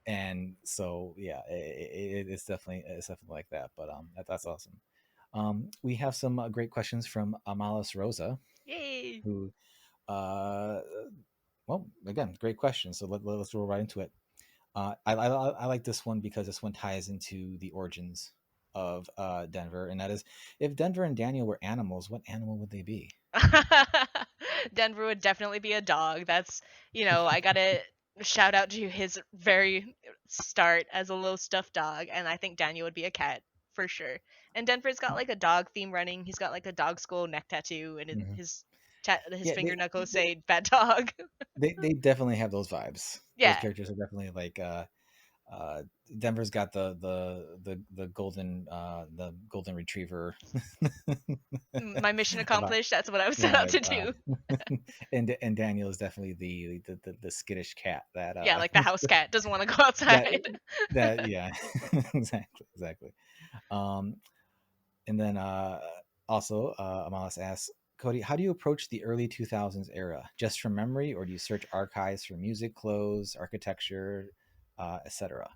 And so yeah, it's definitely like that. But that's awesome. We have some great questions from Amalis Rosa, Yay. who uh well, again, great question. So let's roll right into it. I like this one because this one ties into the origins of Denver, and that is, if Denver and Daniel were animals, what animal would they be? Denver would definitely be a dog. That's, I gotta shout out to his very start as a little stuffed dog, and I think Daniel would be a cat for sure. And Denver's got like a dog theme running. He's got like a dog skull neck tattoo, and Hmm. his Yeah, finger knuckles say "bad dog." they definitely have those vibes. Those Yeah. characters are definitely like uh, Denver's got the golden retriever My mission vibe. accomplished. That's what I was set out to do. And Daniel is definitely the skittish cat Yeah, like the house cat doesn't want to go that outside. that yeah exactly. Um, and then also, Amalis asks, Kody, how do you approach the early 2000s era? Just from memory, or do you search archives for music, clothes, architecture, etc.?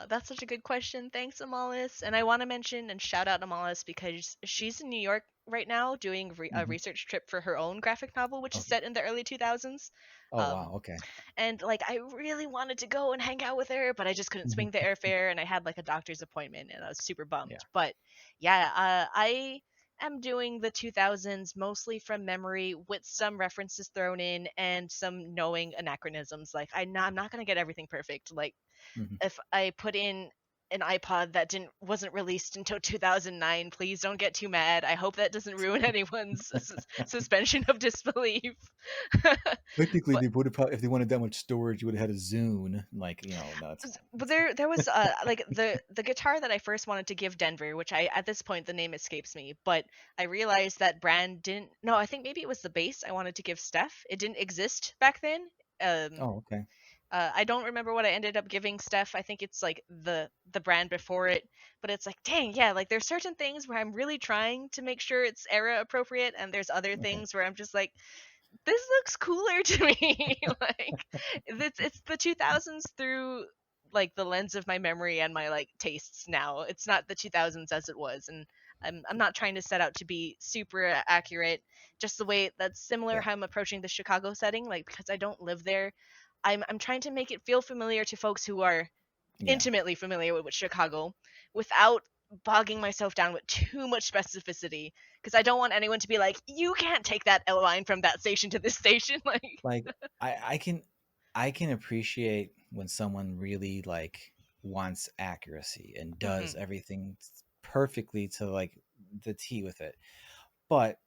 That's such a good question. Thanks, Amalis. And I want to mention and shout out Amalis because she's in New York right now doing a Mm-hmm. research trip for her own graphic novel, which is Okay. set in the early 2000s. Oh wow. Um, Okay. and like I really wanted to go and hang out with her, but I just couldn't Hmm. swing the airfare, and I had like a doctor's appointment, and I was super bummed. Yeah. But yeah, I am doing the 2000s mostly from memory with some references thrown in and some knowing anachronisms. Like I'm not gonna get everything perfect. Like Hmm. if I put in an iPod that wasn't released until 2009, please don't get too mad. I hope that doesn't ruin anyone's suspension of disbelief. Technically, But they would have probably, if they wanted that much storage, you would have had a Zune. Like, no, it's fine. but It's fine. there was like the guitar that I first wanted to give Denver, which I at this point the name escapes me, but I realized that brand didn't. No, I think maybe it was the bass I wanted to give Steph. It didn't exist back then. Um, Oh, okay. I don't remember what I ended up giving Steph. I think it's like the brand before it, but it's like, dang, yeah, like there's certain things where I'm really trying to make sure it's era appropriate, and there's other Okay. things where I'm just like, this looks cooler to me. Like it's the 2000s through like the lens of my memory and my like tastes now. It's not the 2000s as it was, and I'm not trying to set out to be super accurate. Just the way that's similar Yeah. how I'm approaching the Chicago setting, like because I don't live there, I'm trying to make it feel familiar to folks who are Yeah. intimately familiar with Chicago without bogging myself down with too much specificity because I don't want anyone to be like, you can't take that L line from that station to this station. Like, Like, I can, I can appreciate when someone really like wants accuracy and hmm does everything perfectly to like the T with it. But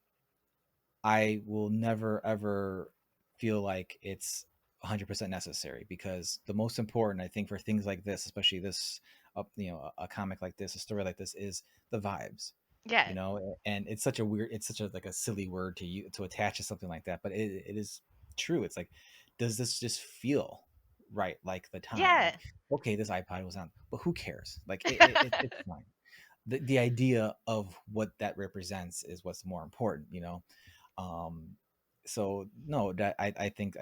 I will never ever feel like it's 100% necessary, because the most important, I think, for things like this, especially this, a comic like this, a story like this, is the vibes. yeah, And it's such a weird, it's such a like a silly word to you to attach to something like that, but it is true. It's like, does this just feel right? Like the time, yeah, like, okay, this iPod was on, but who cares? Like, it's fine. The idea of what that represents is what's more important. um so no, that I think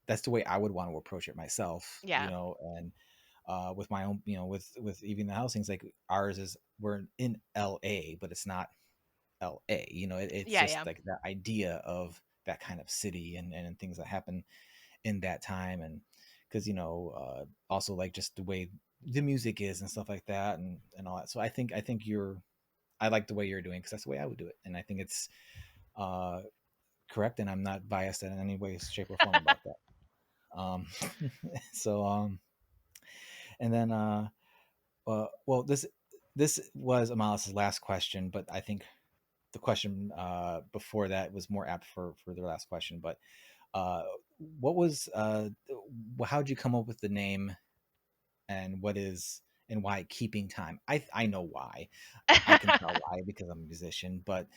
that's the way I would want to approach it myself. yeah, And with my own, with even the housings, like ours is, we're in LA, but it's not LA. It's yeah, just yeah, like that idea of that kind of city, and things that happen in that time. And because also like just the way the music is and stuff like that, and all that. So I think I like the way you're doing, because that's the way I would do it, and I think it's uh correct, and I'm not biased in any way, shape, or form about that. um so and then well, this was Amalis's last question, but I think the question before that was more apt for the last question. But uh what was how'd you come up with the name, and what is, and why keeping time? I know why. I can tell why, because I'm a musician, but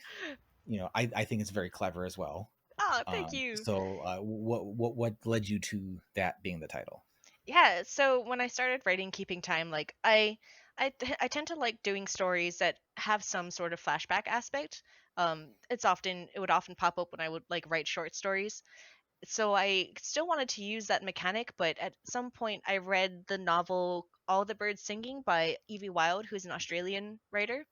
I think it's very clever as well. oh, thank you. So what led you to that being the title? Yeah, so when I started writing Keeping Time, like I tend to like doing stories that have some sort of flashback aspect. It would often pop up when I would like write short stories. So I still wanted to use that mechanic, but at some point I read the novel All the Birds Singing by Evie Wilde, who's an Australian writer,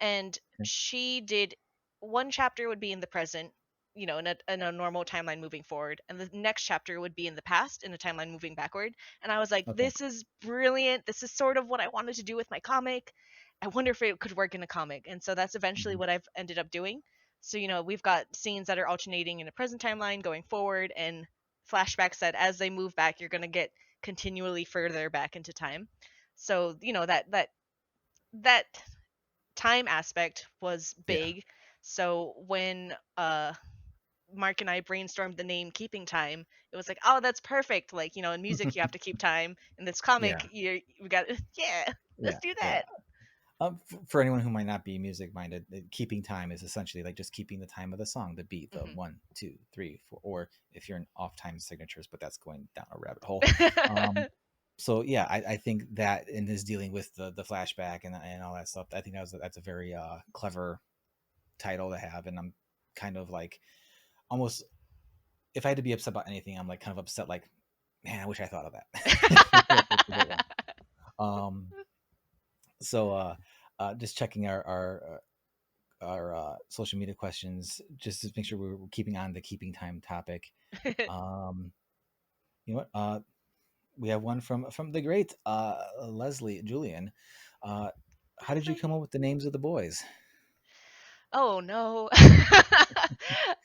and Okay. she did one chapter would be in the present, in a normal timeline moving forward, and the next chapter would be in the past in a timeline moving backward. And I was like, Okay. this is brilliant. This is sort of what I wanted to do with my comic. I wonder if it could work in a comic. And so that's eventually Hmm. what I've ended up doing. So, we've got scenes that are alternating in a present timeline going forward, and flashbacks that as they move back, you're going to get continually further back into time. So, that time aspect was Yeah. big. So when Mark and I brainstormed the name Keeping Time, it was like, oh, that's perfect. Like, in music you have to keep time. In this Yeah. comic, we got yeah, let's Yeah. do Yeah. that. For anyone who might not be music minded, keeping time is essentially like just keeping the time of the song, the beat, the hmm 1, 2, 3, 4, or if you're in off time signatures, but that's going down a rabbit hole. Um, so yeah, I think that in this dealing with the flashback and all that stuff, I think that's a very clever title to have, and I'm kind of like almost, if I had to be upset about anything, I'm like kind of upset, like, man, I wish I thought of that. It's a good one. Um, so just checking our social media questions just to make sure we're keeping on the keeping time topic. Um, you know what? We have one from the great Leslie Julian. Uh, how did you Leslie. come up with the names of the boys? Oh no.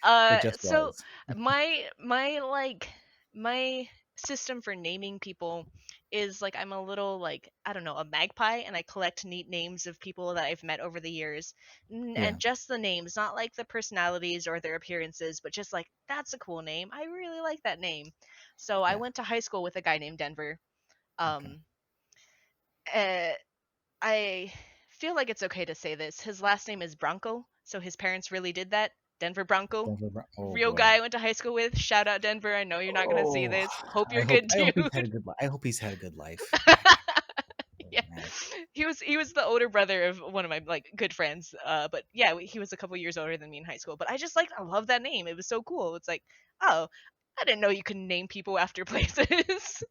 It just So was. my like my system for naming people is like I'm a little like I don't know, a magpie, and I collect neat names of people that I've met over the years. Yeah, And just the names, not like the personalities or their appearances, but just like that's a cool name. I really like that name. So I yeah. went to high school with a guy named Denver. Okay. Um uh, I feel like it's okay to say this. His last name is Bronco, so his parents really did that. Denver Bronco. Oh Real boy. guy I went to high school with. Shout out Denver. I know you're not gonna see Oh, this. Hope you're good, I hope he's dude. had a good life. I hope he's had a good life. Oh, Yeah. man. He was the older brother of one of my like good friends. But yeah, he was a couple years older than me in high school. But I love that name. It was so cool. It's like, oh, I didn't know you could name people after places.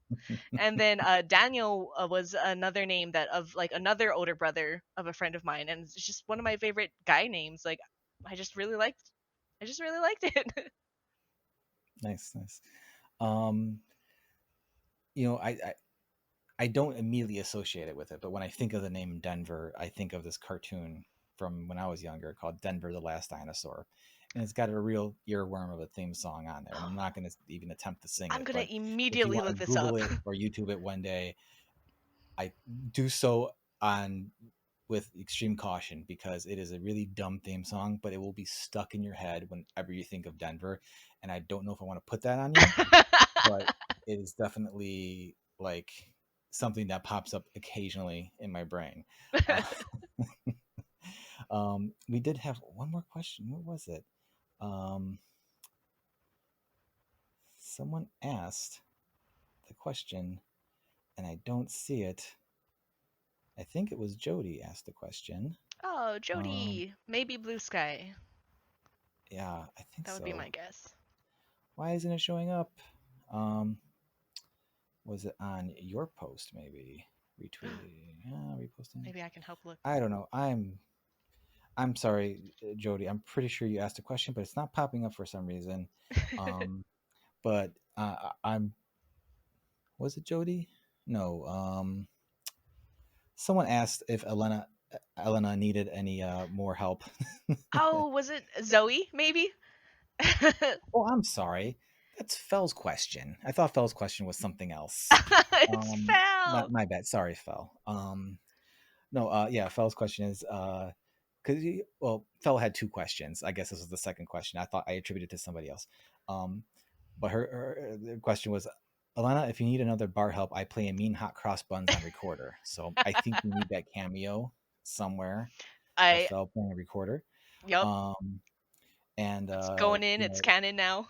And then Daniel was another name that of like another older brother of a friend of mine, and it's just one of my favorite guy names. Like I just really liked, I just really liked it. Nice, nice. Um, I don't immediately associate it with it, but when I think of the name Denver, I think of this cartoon from when I was younger called Denver the Last Dinosaur. And it's got a real earworm of a theme song on there. And I'm not going to even attempt to sing I'm it, gonna but if you immediately want to look this Google up. it or YouTube it one day, I do so on with extreme caution because it is a really dumb theme song, but it will be stuck in your head whenever you think of Denver. And I don't know if I want to put that on you, but it is definitely like something that pops up occasionally in my brain. Uh, we did have one more question. What was it? Um, Someone asked the question, and I don't see it. I think it was Jody asked the question. Oh, Um, Jody, maybe Blue Sky. yeah, I think That would be so. my guess. Why isn't it showing up? Um, was it on your post? Maybe retweeting, reposting. Maybe I can help look. I don't know. I'm sorry, Jody. I'm pretty sure you asked a question, but it's not popping up for some reason. Um, but I'm. Was it Jody? No. Someone asked if Elena needed any more help. Oh, was it Zoe? Maybe. Oh, I'm sorry. That's Fell's question. I thought Fell's question was something else. It's Fal. My bad. Sorry, Fell. No, yeah, Fell's question is because well, Fell had two questions. I guess this was the second question. I thought I attributed to somebody else. Um, but her the question was, Alana, if you need another bar help, I play a mean hot cross buns on recorder. So I think we need that cameo somewhere of I. Fell playing a recorder. Yup. Um, and It's going in. you It's know, canon now.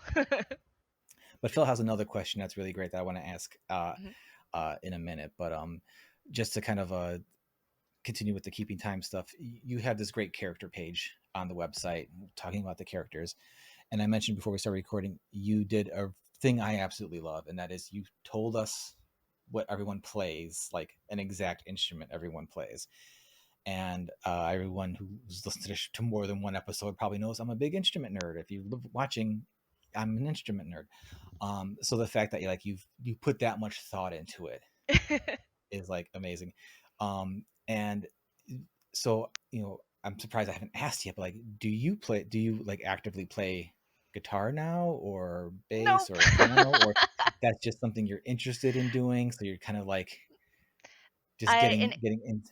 but Phil has another question that's really great that I want to ask Mhm. in a minute. But just to kind of continue with the keeping time stuff, you have this great character page on the website talking about the characters. And I mentioned before we started recording, you did a thing I absolutely love, and that is you told us what everyone plays, like an exact instrument everyone plays. And everyone who's listened to more than one episode probably knows I'm a big instrument nerd. If you love watching, I'm an instrument nerd. So the fact that you put that much thought into it is like amazing. And so I'm surprised I haven't asked yet, but like, do you like actively play guitar now or Nope. bass or piano, or that's just something you're interested in doing? So you're kind of like just I getting in.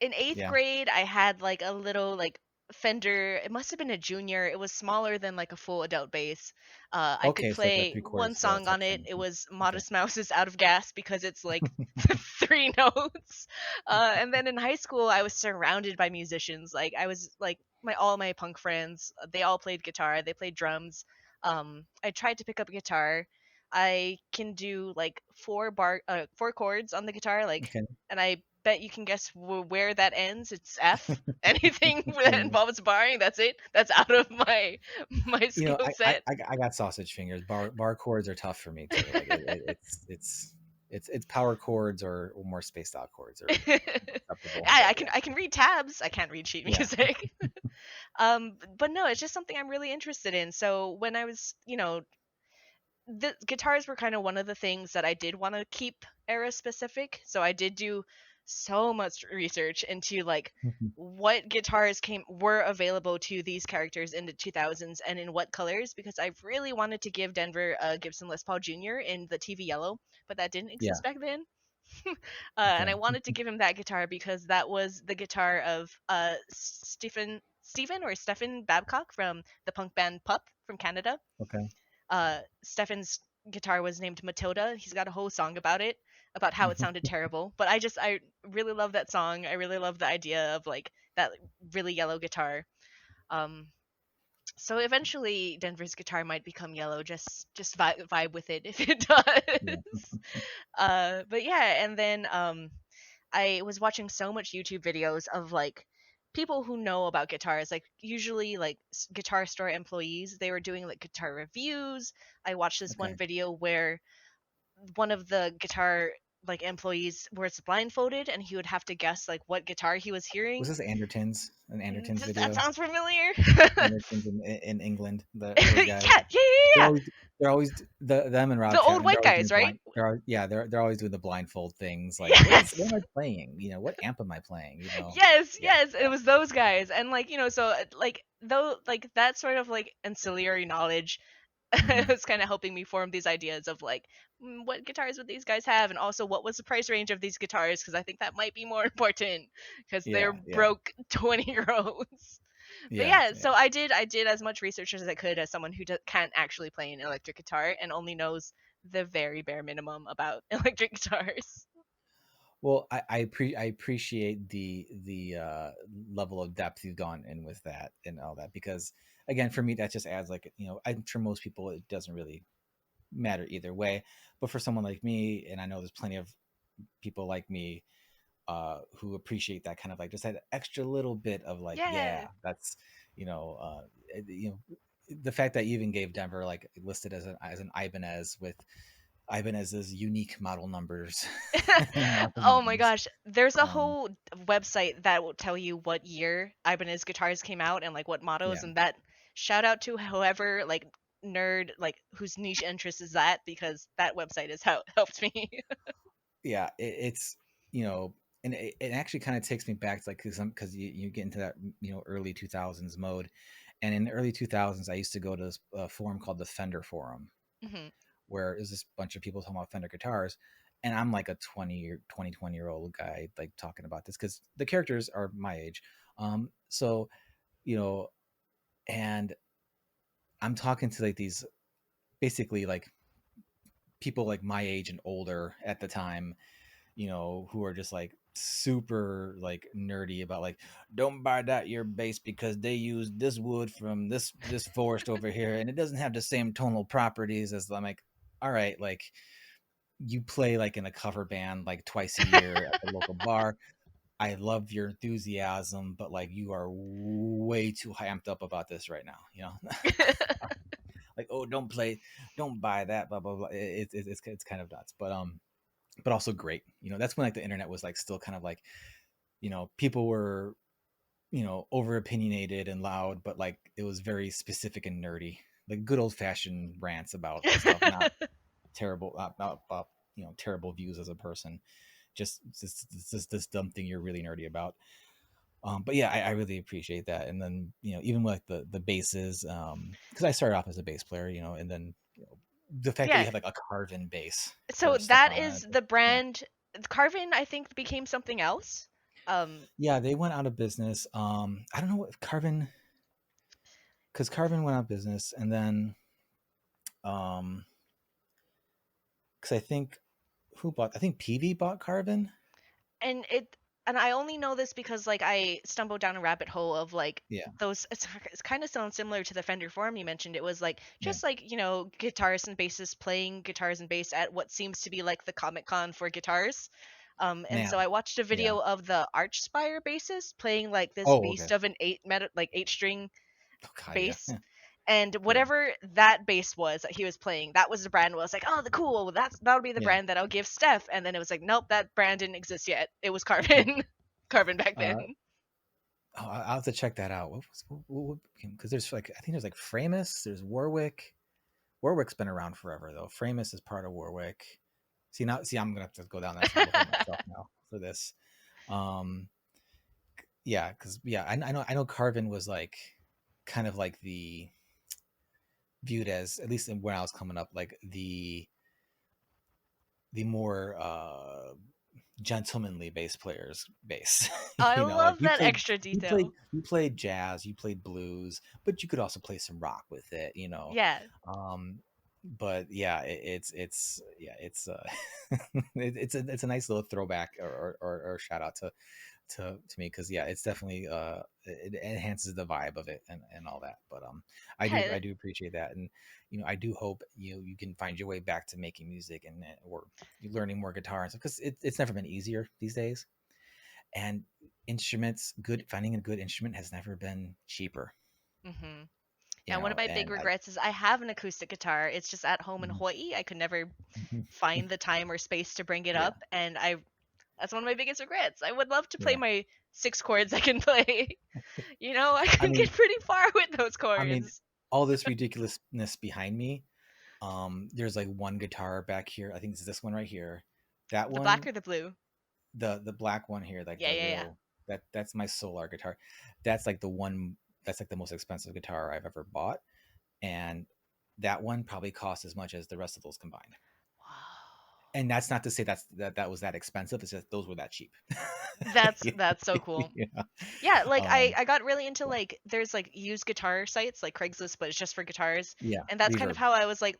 in eighth Yeah. grade I had like a little like Fender. It must have been a junior. It was smaller than like a full adult bass. I could Okay. So like a play three quarter one scale song on type it. thing. It was Okay. Modest Mouse's Out of Gas because it's like three notes. And then in high school I was surrounded by musicians. Like I was like all my punk friends. They all played guitar. They played drums. I tried to pick up guitar. I can do like four chords on the guitar, like, Okay. and I bet you can guess where that ends. It's F. Anything that Yeah. involves barring, that's it. That's out of my my You know, skill I, I set. I I got sausage fingers. Bar chords are tough for me too. Like it's power chords or more spaced out chords are acceptable. But yeah, I can read tabs. I can't read sheet yeah. music. But no, it's just something I'm really interested in. So when I was, the guitars were kind of one of the things that I did want to keep era specific. So I did do so much research into like what guitars came were available to these characters in the 2000s and in what colors, because I really wanted to give Denver a Gibson Les Paul Jr. in the TV yellow, but that didn't Yeah. exist back then. And I Okay. wanted to give him that guitar because that was the guitar of Stephen Babcock from the punk band Pup from Canada. Okay. Stefan's guitar was named Matilda. He's got a whole song about it, about how it sounded terrible. But I really love that song. I really love the idea of like that really yellow guitar. Um, so eventually Denver's guitar might become yellow. Just vibe with it if it Yeah. does. But yeah, and then I was watching so much YouTube videos of like people who know about guitars, like usually like guitar store employees. They were doing like guitar reviews. I watched this one Okay. video where one of the guitar like employees was blindfolded and he would have to guess like what guitar he was Was hearing. this Andertons? An Andertons Does that video? sounds familiar? Andertons in England. Those Yeah, guys. yeah, yeah, They're yeah. always they're always them and Rob The old Chapman. They're white always doing guys, the right? blind. They're always doing the blindfold things. Like what am Yes. I playing? What amp am I playing? Yes, Yeah. yes, it was those guys. And like, so like though like that sort of like ancillary knowledge Hmm. was kind of helping me form these ideas of like what guitars would these guys have, and also what was the price range of these guitars, because I think that might be more important because they're Yeah. Yeah. broke 20-year-olds. But Yeah. yeah, Yeah. so I did as much research as I could as someone who can't actually play an electric guitar and only knows the very bare minimum about electric guitars. Well, I appreciate the level of depth you've gone in with that and all that because again for me that just adds like I'm sure most people it doesn't really matter either way, but for someone like me, and I know there's plenty of people like me who appreciate that kind of like just that extra little bit of like Yeah. yeah that's you know uh, you know the fact that you even gave Denver like listed as an Ibanez with Ibanez's unique model numbers and model Oh my names. gosh, there's a um whole website that will tell you what year Ibanez guitars came out and like what yeah. models, and that shout out to whoever like nerd like whose niche interest is that, because that website has helped me. Yeah, it's and it actually kind of takes me back to like because you get into that early 2000s mode, and in the early 2000s I used to go to this forum called the Fender Forum, Hmm. where is this bunch of people talking about Fender guitars, and I'm like a 20 year old guy like talking about this because the characters are my age, so you know, and I'm talking to like these basically like people like my age and older at the time, who are just like super like nerdy about like don't buy that your bass because they use this wood from this forest over here and it doesn't have the same tonal properties as I'm like, all right, like you play like in a cover band like twice a year at the local bar. I love your enthusiasm, but like you are way too amped up about this right now. Like, oh, don't buy that, blah blah blah. It's kind of nuts, but also great. That's when like the internet was like still kind of like, people were, over opinionated and loud, but like it was very specific and nerdy, like good old fashioned rants about stuff, not terrible, not about, terrible views as a person, just this dumb thing you're really nerdy about. But yeah, I really appreciate that. And then, even with like the basses, because I started off as a bass player, and then the fact that you Yeah, have like a carven bass so for stuff that on is it. the Yeah. brand. Carvin, I think, became something else. Um, Yeah, they went out of business. I don't know what Carvin, because Carvin went out of business, and then um, because I think who bought? I think PV bought Carvin. and it and I only know this because like I stumbled down a rabbit hole of like Yeah, those. It's kind of sounds similar to the Fender Forum you mentioned. It was like yeah, just like guitarists and bassists playing guitars and bass at what seems to be like the Comic Con for guitars. And man, so I watched a yeah. video of the Archspire bassist playing like this Oh, beast okay. of an eight string Oh God, yeah, bass. And yeah, whatever that bass was that he was playing, that was the brand. Where I was like, oh, the cool. That'll be the yeah. brand that I'll give Steph. And then it was like, nope, that brand didn't exist yet. It was Carbon, Carbon back then. uh, oh, I'll have to check that out. Because there's like I think there's like Framus, there's Warwick. Warwick's been around forever though. Framus is part of Warwick. See, I'm gonna have to go down that rabbit hole myself now for this. Um, yeah, because yeah, I know Carvin was like kind of like the viewed as, at least when I was coming up, like the more gentlemanly bass players bass. I You know, like love that extra detail. you played jazz, you played blues, but you could also play some rock with it, you know. Yeah. um but yeah, it's yeah, it's a nice little throwback, or shout out to me, because yeah, it's definitely it enhances the vibe of it, and all that. But I Yeah. do appreciate that. And I do hope you can find your way back to making music, and or learning more guitar and stuff, because it's never been easier these days. And instruments, good finding a good instrument has never been cheaper. hmm Yeah, one of my big And regrets is I have an acoustic guitar. It's just at home in Mhm, Hawaii. I could never mhm. find the time or space to bring it Yeah, up, and I that's one of my biggest regrets. I would love to play yeah. my six chords I can play. I I can mean, get pretty far with those I mean, chords. all this ridiculousness behind me. There's like one guitar back here. I think it's this one right here. That The black one, or the blue? the black one here, like Yeah, the yeah, yeah. real, that's my Solar guitar. That's like the one. That's like the most expensive guitar I've ever bought, and that one probably cost as much as the rest of those combined. Wow. And that's not to say that was that expensive. It's just those were that cheap. That's Yeah. that's so cool. Yeah. Yeah, like Um, I got really into yeah. like there's like used guitar sites like Craigslist, but it's just for guitars. Yeah. And that's kind of Reverb. how I was like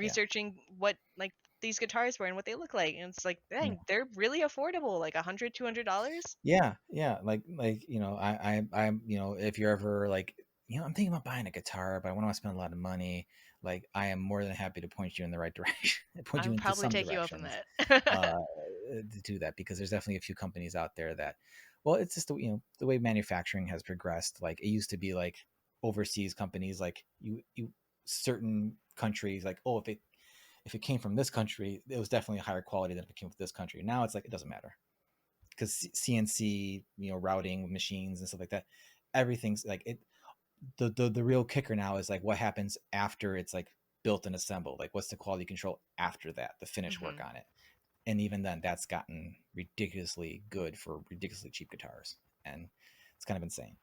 Yeah. researching what like these guitars were and what they look like. And it's like, Yeah. dang, they're really affordable, like $100, $200. Yeah, yeah, like I'm if you're ever like I'm thinking about buying a guitar, but I want to spend a lot of money. Like I am more than happy to point you in the right direction, point you I'll into probably some take you up on directions, that. uh, to do that, because there's definitely a few companies out there that, well, it's just the way manufacturing has progressed. Like it used to be like overseas companies, like you certain countries, like, oh, if it came from this country, it was definitely a higher quality than if it came from this country. Now it's like it doesn't matter, because CNC, routing machines and stuff like that, everything's like it. The real kicker now is like what happens after it's like built and assembled. Like what's the quality control after that, the finish work hmm on it. And even then, that's gotten ridiculously good for ridiculously cheap guitars, and it's kind of insane.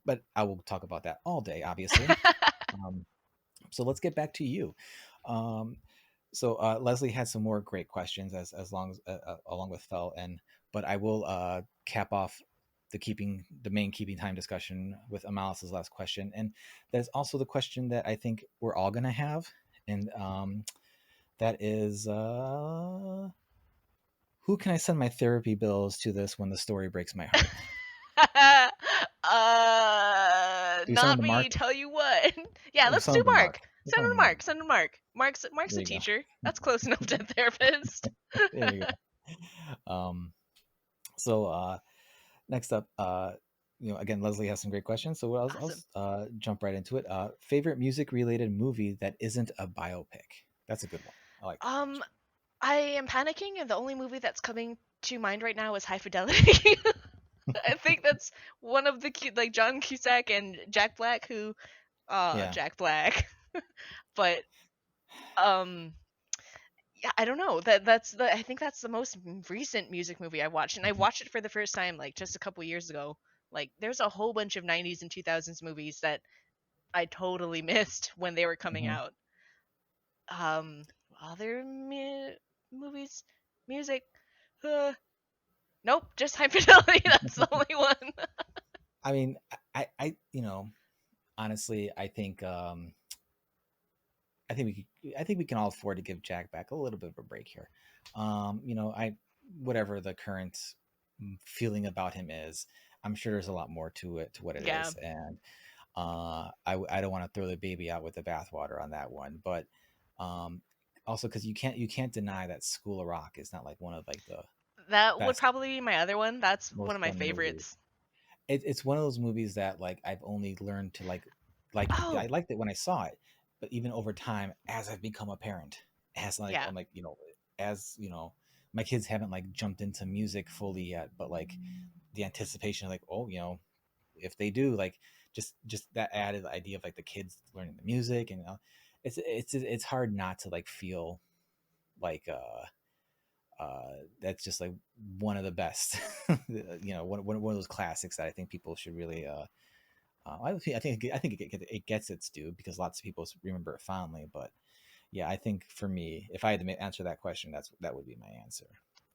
But I will talk about that all day, obviously. Um, so let's get back to you. Um, Leslie had some more great questions, as long as along with Fel, and but I will cap off the main keeping time discussion with Amalis's last question, and that's also the question that I think we're all gonna have, and that is, who can I send my therapy bills to this when the story breaks my heart? Do we send them Not to me. Mark? Tell you what. Yeah, We'll let's send do them to Mark. Mark. We'll Send send him them to to Mark. Mark. Send him to Mark. Mark's There a you go. teacher. That's close enough to a therapist. There you go. Next up, again, Leslie has some great questions, so I'll Awesome. jump right into it. Favorite music related movie that isn't a biopic? That's a good one. I like that Um, question. I am panicking, and the only movie that's coming to mind right now is High Fidelity. I think that's one of the cute, like John Cusack and Jack Black, who, Yeah. Jack Black. But um, yeah, I don't know. I think that's the most recent music movie I watched, and I Mhm. watched it for the first time like just a couple years ago. Like, there's a whole bunch of '90s and 2000s movies that I totally missed when they were coming Mhm. out. Um, other movies, music. Uh, nope, just High Fidelity. That's the only one. I mean, honestly, I think we can all afford to give Jack back a little bit of a break here. I whatever the current feeling about him is. I'm sure there's a lot more to it, to what it Yeah. is, and I don't want to throw the baby out with the bathwater on that one, but um, also because you can't deny that School of Rock is not like one of like the That would best, probably be my other one. That's one most of my fun movies. favorites. It's one of those movies that like I've only learned to like I Oh, liked it when I saw it, but even over time as I've become a parent, as like yeah. I'm like as my kids haven't like jumped into music fully yet, but like the anticipation of like, oh, if they do, like just that added idea of like the kids learning the music, and it's hard not to like feel like that's just like one of the best one of those classics that I think people should really I think it gets its due because lots of people remember it fondly. But yeah, I think for me, if I had to answer that question, that would be my answer,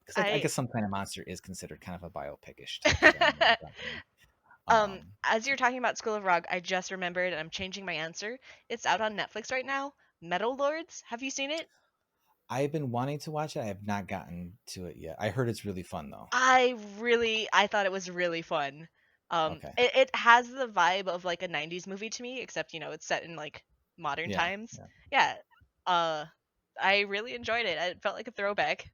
because I I guess Some Kind of Monster is considered kind of a biopic-ish type film when you talk to me. as you're talking about School of Rock, I just remembered and I'm changing my answer. It's out on Netflix right now. Metal Lords. Have you seen it? I've been wanting to watch it. I have not gotten to it yet. I heard it's really fun though. I thought it was really fun. Okay. It has the vibe of like a 90s movie to me, except it's set in like modern Yeah. times. Yeah. Yeah. Uh I really enjoyed it. It felt like a throwback.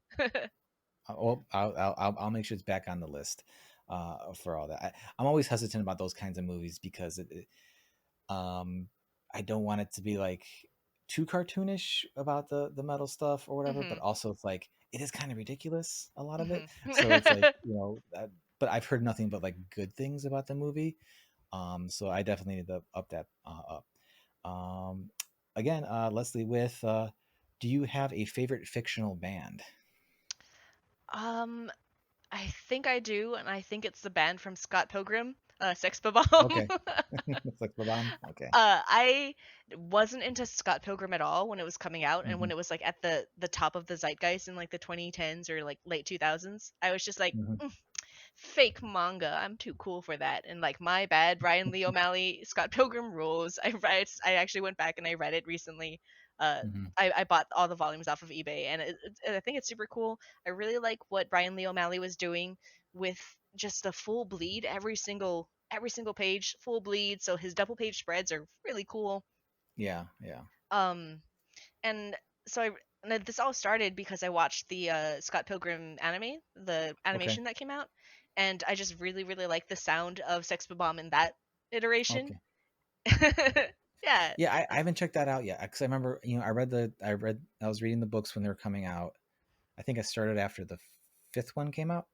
Well, I'll make sure it's back on the list for all that. I'm always hesitant about those kinds of movies because um I don't want it to be like too cartoonish about the metal stuff or whatever, but Mhm. also it's like it is kind of ridiculous, a lot of it. Mhm. So it's like but I've heard nothing but like good things about the movie. So I definitely need to up that up. Um, Again, Leslie, with do you have a favorite fictional band? um I think I do, and I think it's the band from Scott Pilgrim, Sex Bomb. Okay. Looks like the bomb. Okay. I wasn't into Scott Pilgrim at all when it was coming out, and Hmm. when it was like at the top of the zeitgeist in like the 2010s or like late 2000s. I was just like, Hmm. fake manga. I'm too cool for that. And like, my bad, Brian Lee O'Malley, Scott Pilgrim rules. I actually went back and I read it recently. Uh, Hmm. I bought all the volumes off of eBay, and I think it's super cool. I really like what Brian Lee O'Malley was doing with just the full bleed every single page, full bleed. So his double page spreads are really cool. Yeah. Yeah. Um, and so and this all started because I watched the Scott Pilgrim anime, the Okay. animation that came out, and I just really, really like the sound of Sex Bomb in that iteration. Okay. Yeah. Yeah, I haven't checked that out yet because I remember, I was reading the books when they were coming out. I think I started after the fifth one came out,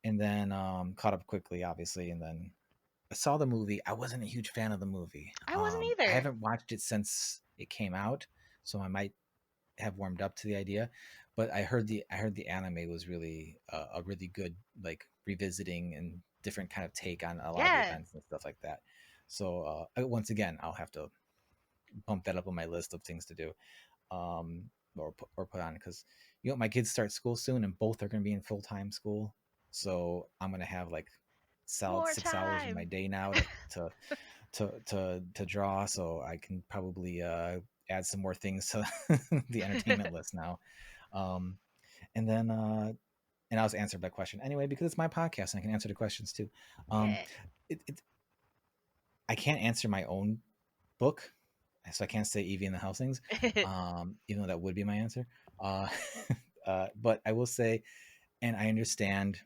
and then caught up quickly, obviously, and then I saw the movie. I wasn't a huge fan of the movie. I wasn't I either. haven't watched it since it came out, so I might have warmed up to the idea. But I heard the anime was really a really good like revisiting and different kind of take on a lot of the Yeah. events and stuff like that. So once again, I'll have to bump that up on my list of things to do, or put on, because my kids start school soon and both are going to be in full-time school, so I'm going to have like solid More 6 hours of my time. day now to draw, so I can probably add some more things to the entertainment list now. um, and then and I was answered by question anyway because it's my podcast and I can answer the questions too. um, Yeah. I can't answer my own book, so I can't say Evie and the Helsings, even though that would be my answer. Uh, but I will say, and I understand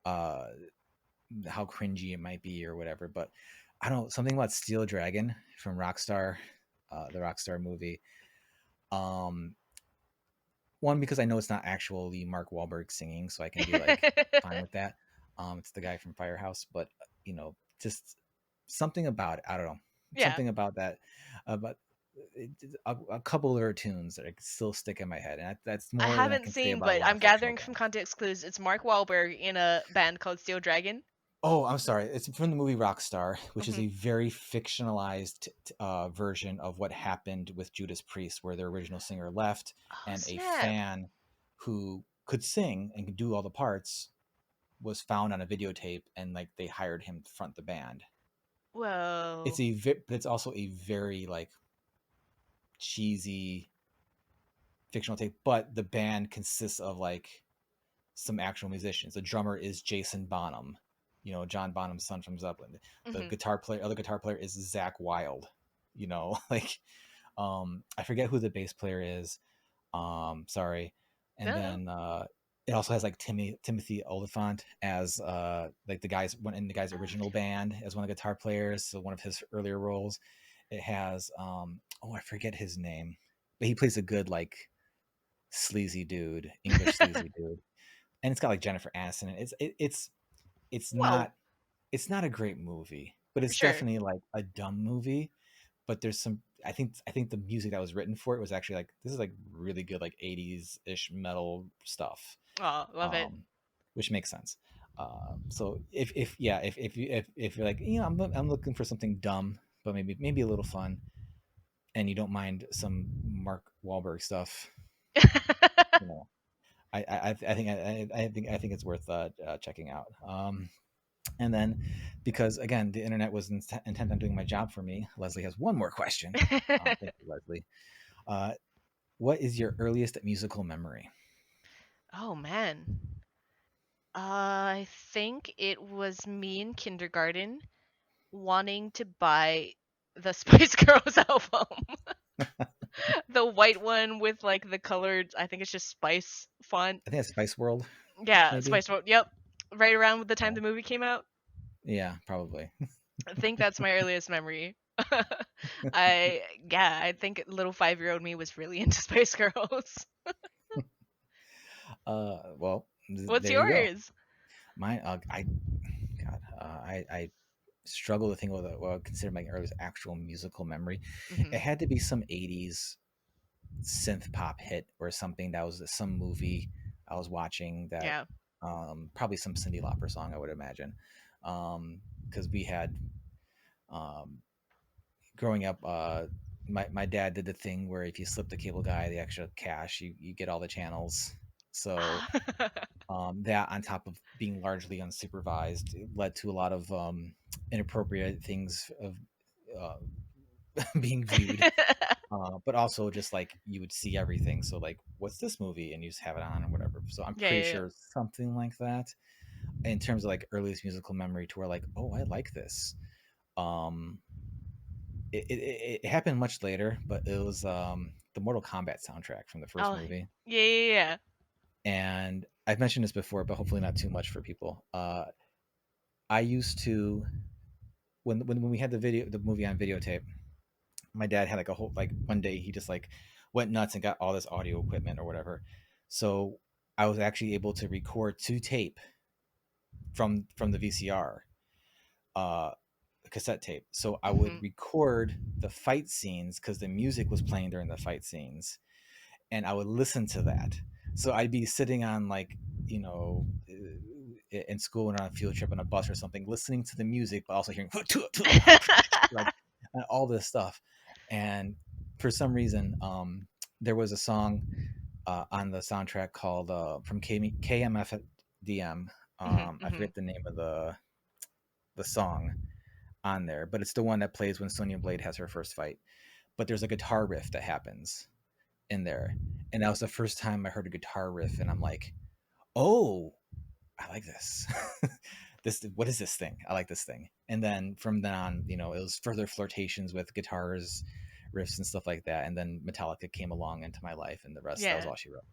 uh, how cringy it might be or whatever, but I don't know, something about Steel Dragon from Rockstar, the Rockstar movie. Um, One, because I know it's not actually Mark Wahlberg singing, so I can be like fine with that. It's the guy from Firehouse, but just something about it. I don't know, Yeah. something about that, but a couple of her tunes that still stick in my head, and that's I more than I haven't can say seen, about a but lot I'm of fictional gathering from bands. context clues it's Mark Wahlberg in a band called Steel Dragon. Oh, I'm sorry. It's from the movie Rockstar, which is Hmm. a very fictionalized version of what happened with Judas Priest, where their original singer left, Oh, and a snap. fan who could sing and could do all the parts was found on a videotape, and like they hired him to front the band. Whoa. But it's also a very like cheesy fictional tape, but the band consists of like some actual musicians. The drummer is Jason Bonham, John Bonham's son from Zeppelin. The Mhm. other guitar player is Zach Wild. Like I forget who the bass player is. Sorry. And No, no. then it also has like Timothy Oliphant as like the guy's one in the guy's Ah, original band as one of the guitar players, so one of his earlier roles. It has I forget his name, but he plays a good like sleazy dude, English okay. sleazy dude. And it's got like Jennifer Aniston. It's Whoa. not a great movie, but it's Sure. definitely like a dumb movie. But there's some I think the music that was written for it was actually like this is like really good like 80s ish metal stuff, Oh, love it. um, which makes sense. So if yeah if you're like I'm looking for something dumb but maybe a little fun and you don't mind some Mark Wahlberg stuff, you know I think it's worth checking out. And then, because again, the internet was intent on doing my job for me, Leslie has one more question. Thank you, Leslie. Uh, what is your earliest musical memory? Oh man. I think it was me in kindergarten wanting to buy the Spice Girls album. The white one with like the colored, I think it's just Spice font. I think it's Spice World, Yeah, maybe. Spice font. Yep. Right around the time Yeah, the movie came out. yeah, probably. I think that's my earliest memory. I yeah, I think little 5-year-old me was really into Spice Girls. Well, What's there you go. yours? My, God, I struggle to think of what I would consider my earliest actual musical memory. It Hmm. had to be some '80s synth pop hit or something that was some movie I was watching that Yeah. probably some Cyndi Lauper song I would imagine, because we had um, growing up. My dad did the thing where if you slip the cable guy the extra cash, you get all the channels. So that on top of being largely unsupervised, it led to a lot of inappropriate things of being viewed, but also just like you would see everything. So like, what's this movie? And you just have it on or whatever. So I'm Yeah, pretty yeah, sure something like that in terms of like earliest musical memory to where like, oh, I like this. Um, it happened much later, but it was the Mortal Kombat soundtrack from the first oh, movie. yeah, yeah, yeah. And I've mentioned this before, but hopefully not too much for people. I used to when we had the movie on videotape, my dad had like a whole like one day he just like went nuts and got all this audio equipment or whatever. So I was actually able to record to tape from the VCR uh cassette tape. So I would Hmm. record the fight scenes because the music was playing during the fight scenes, and I would listen to that. So I'd be sitting on like in school and on a field trip on a bus or something, listening to the music, but also hearing like all this stuff. And for some reason, there was a song on the soundtrack called from KMFDM. Hmm. I Hmm. forget the name of the song on there, but it's the one that plays when Sonya Blade has her first fight. But there's a guitar riff that happens in there, and that was the first time I heard a guitar riff, and I'm like, oh, I like this. This what is this thing? I like this thing. And then from then on, it was further flirtations with guitars, riffs, and stuff like that. And then Metallica came along into my life, and the rest that was Yeah. all she wrote.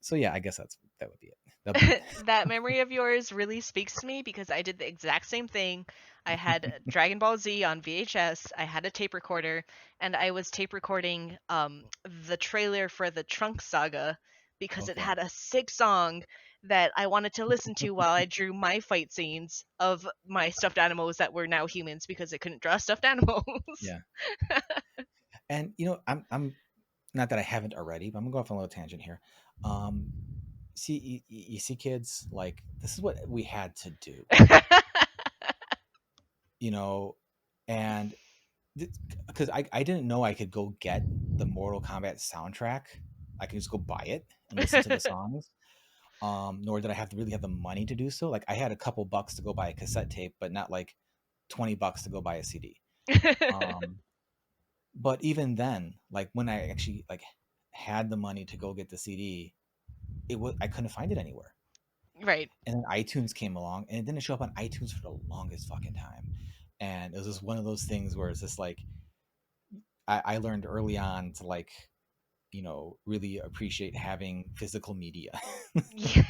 So yeah, I guess that would be it. That'll be That memory of yours really speaks to me because I did the exact same thing. I had Dragon Ball Z on VHS, I had a tape recorder, and I was tape recording the trailer for the Trunks saga because it okay. had a sick song that I wanted to listen to while I drew my fight scenes of my stuffed animals that were now humans because I couldn't draw stuffed animals. Yeah, and I'm not that I haven't already, but I'm gonna go off on a little tangent here. Um, see, you see, kids like this is what we had to do, you know, and because I didn't know I could go get the Mortal Kombat soundtrack. I could just go buy it and listen to the songs. Nor did I have to really have the money to do so. Like I had a couple bucks to go buy a cassette tape, but not like $20 to go buy a CD. Um, but even then, like when I actually like had the money to go get the CD, I couldn't find it anywhere. Right. And then iTunes came along, and it didn't show up on iTunes for the longest fucking time. And it was just one of those things where it's just like I learned early on to like, really appreciate having physical media. Yeah.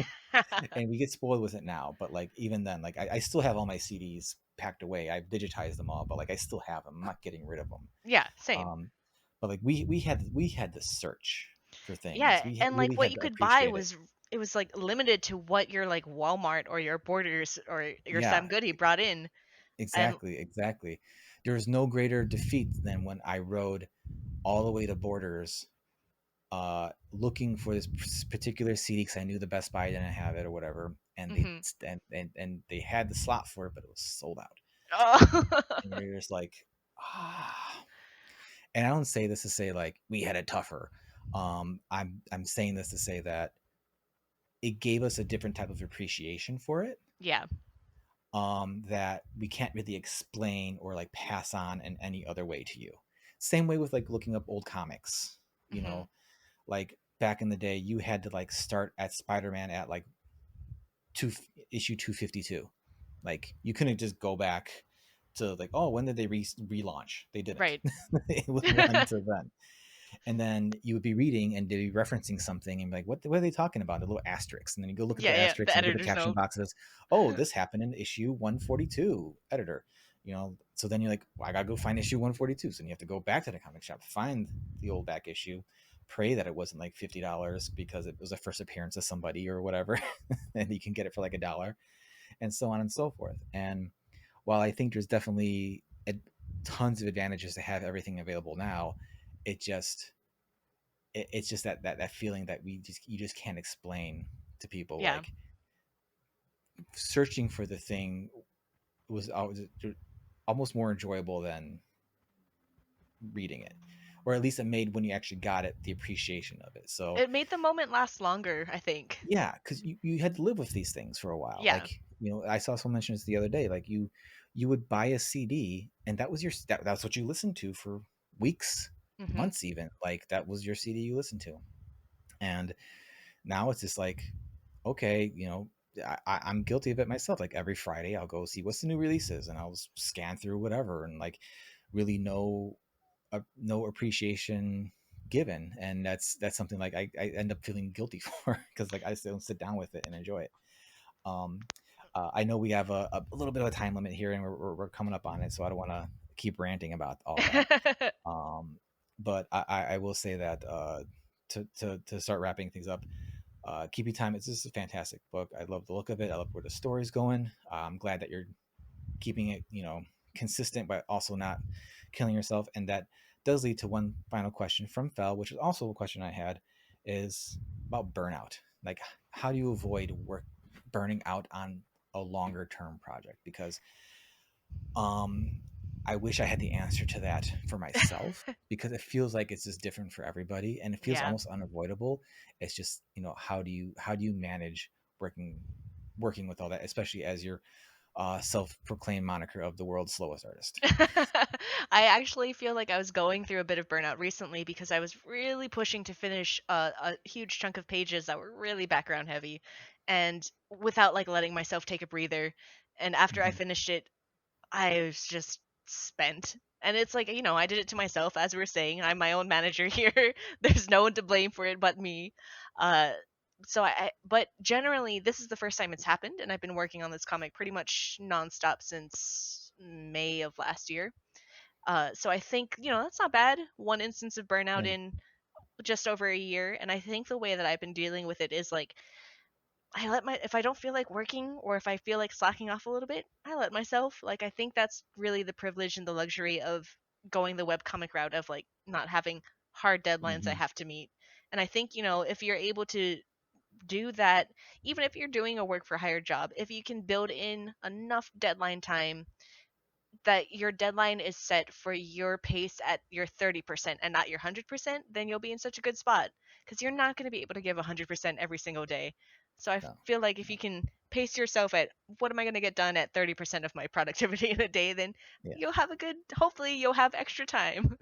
And we get spoiled with it now, but like even then, like I still have all my CDs packed away. I've digitized them all, but like I still have them. I'm not getting rid of them. Yeah, same. Um, but like we had to search for things. Yeah, We and like really what had you to could buy appreciate it. was it was like limited to what your like Walmart or your Borders or your Yeah, Sam Goody brought in. And exactly. There was no greater defeat than when I rode all the way to Borders, looking for this particular CD because I knew the Best Buy didn't have it or whatever, and mhm. they had the slot for it, but it was sold out. Oh. And you're just like, ah. And I don't say this to say like we had it tougher. I'm saying this to say that it gave us a different type of appreciation for it, Yeah. that we can't really explain or like pass on in any other way to you. Same way with like looking up old comics, you Mhm. know, like back in the day, you had to like start at Spider-Man at like two issue 252. Like you couldn't just go back to like, oh, when did they relaunch? They didn't. Right. It was one to then. And then you would be reading and they'd be referencing something and be like, what are they talking about? A little asterisk. And then you go look at Yeah, the yeah, asterisk the and look at the editor's caption note. boxes. Oh, this happened in issue 142, editor. So then you're like, well, I gotta go find issue 142. So then you have to go back to the comic shop, find the old back issue, pray that it wasn't like $50 because it was a first appearance of somebody or whatever, and you can get it for like $1, and so on and so forth. And while I think there's definitely tons of advantages to have everything available now, it just it's just that feeling that you just can't explain to people. Yeah. Like searching for the thing was almost more enjoyable than reading it, or at least it made when you actually got it the appreciation of it. So It made the moment last longer, I think. yeah, because you had to live with these things for a while. Yeah. Like I saw someone mention this the other day. Like you would buy a CD and that was that's what you listened to for weeks, Mhm. months, even. Like that was your CD you listened to. And now it's just like, okay, I'm guilty of it myself. Like every Friday, I'll go see what's the new releases, and I'll scan through whatever, and like really no appreciation given, and that's something like I end up feeling guilty for because like I just don't sit down with it and enjoy it. Um, I know we have a little bit of a time limit here, and we're coming up on it, so I don't want to keep ranting about all that. Um, but I will say that to start wrapping things up, Keep You Time. It's just a fantastic book. I love the look of it. I love where the story's going. I'm glad that you're keeping it, consistent, but also not killing yourself. And that does lead to one final question from Fel, which is also a question I had, is about burnout. Like, how do you avoid burning out on a longer term project? Because um, I wish I had the answer to that for myself because it feels like it's just different for everybody and it feels Yeah. almost unavoidable. It's just, how do you manage working working with all that, especially as your self-proclaimed moniker of the world's slowest artist. I actually feel like I was going through a bit of burnout recently because I was really pushing to finish a huge chunk of pages that were really background heavy and without like letting myself take a breather. And after I Hmm. finished it, I was just spent. And it's like, I did it to myself, as we were saying. I'm my own manager here. There's no one to blame for it but me. Uh, but generally, this is the first time it's happened, and I've been working on this comic pretty much nonstop since May of last year. So I think, that's not bad. One instance of burnout Yeah. in just over a year. And I think the way that I've been dealing with it is like, if I don't feel like working or if I feel like slacking off a little bit, I let myself. Like I think that's really the privilege and the luxury of going the webcomic route of like not having hard deadlines I Hmm. have to meet. And I think, if you're able to do that, even if you're doing a work for hire job, if you can build in enough deadline time that your deadline is set for your pace at your 30% and not your 100%, then you'll be in such a good spot because you're not going to be able to give 100% every single day. So I No. feel like if No. you can pace yourself at what am I going to get done at 30% of my productivity in a day, then Yeah. hopefully, you'll have extra time.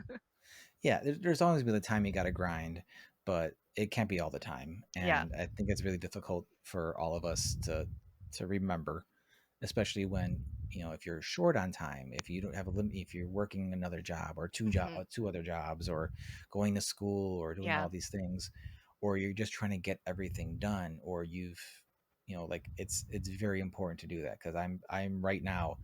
Yeah. There's always been the time you got to grind, but it can't be all the time, Yeah. and I think it's really difficult for all of us to remember, especially when, if you're short on time, if you don't have a limit, if you're working another job or Mhm. two other jobs, or going to school, or doing Yeah. all these things, or you're just trying to get everything done, or like it's very important to do that, because I'm right now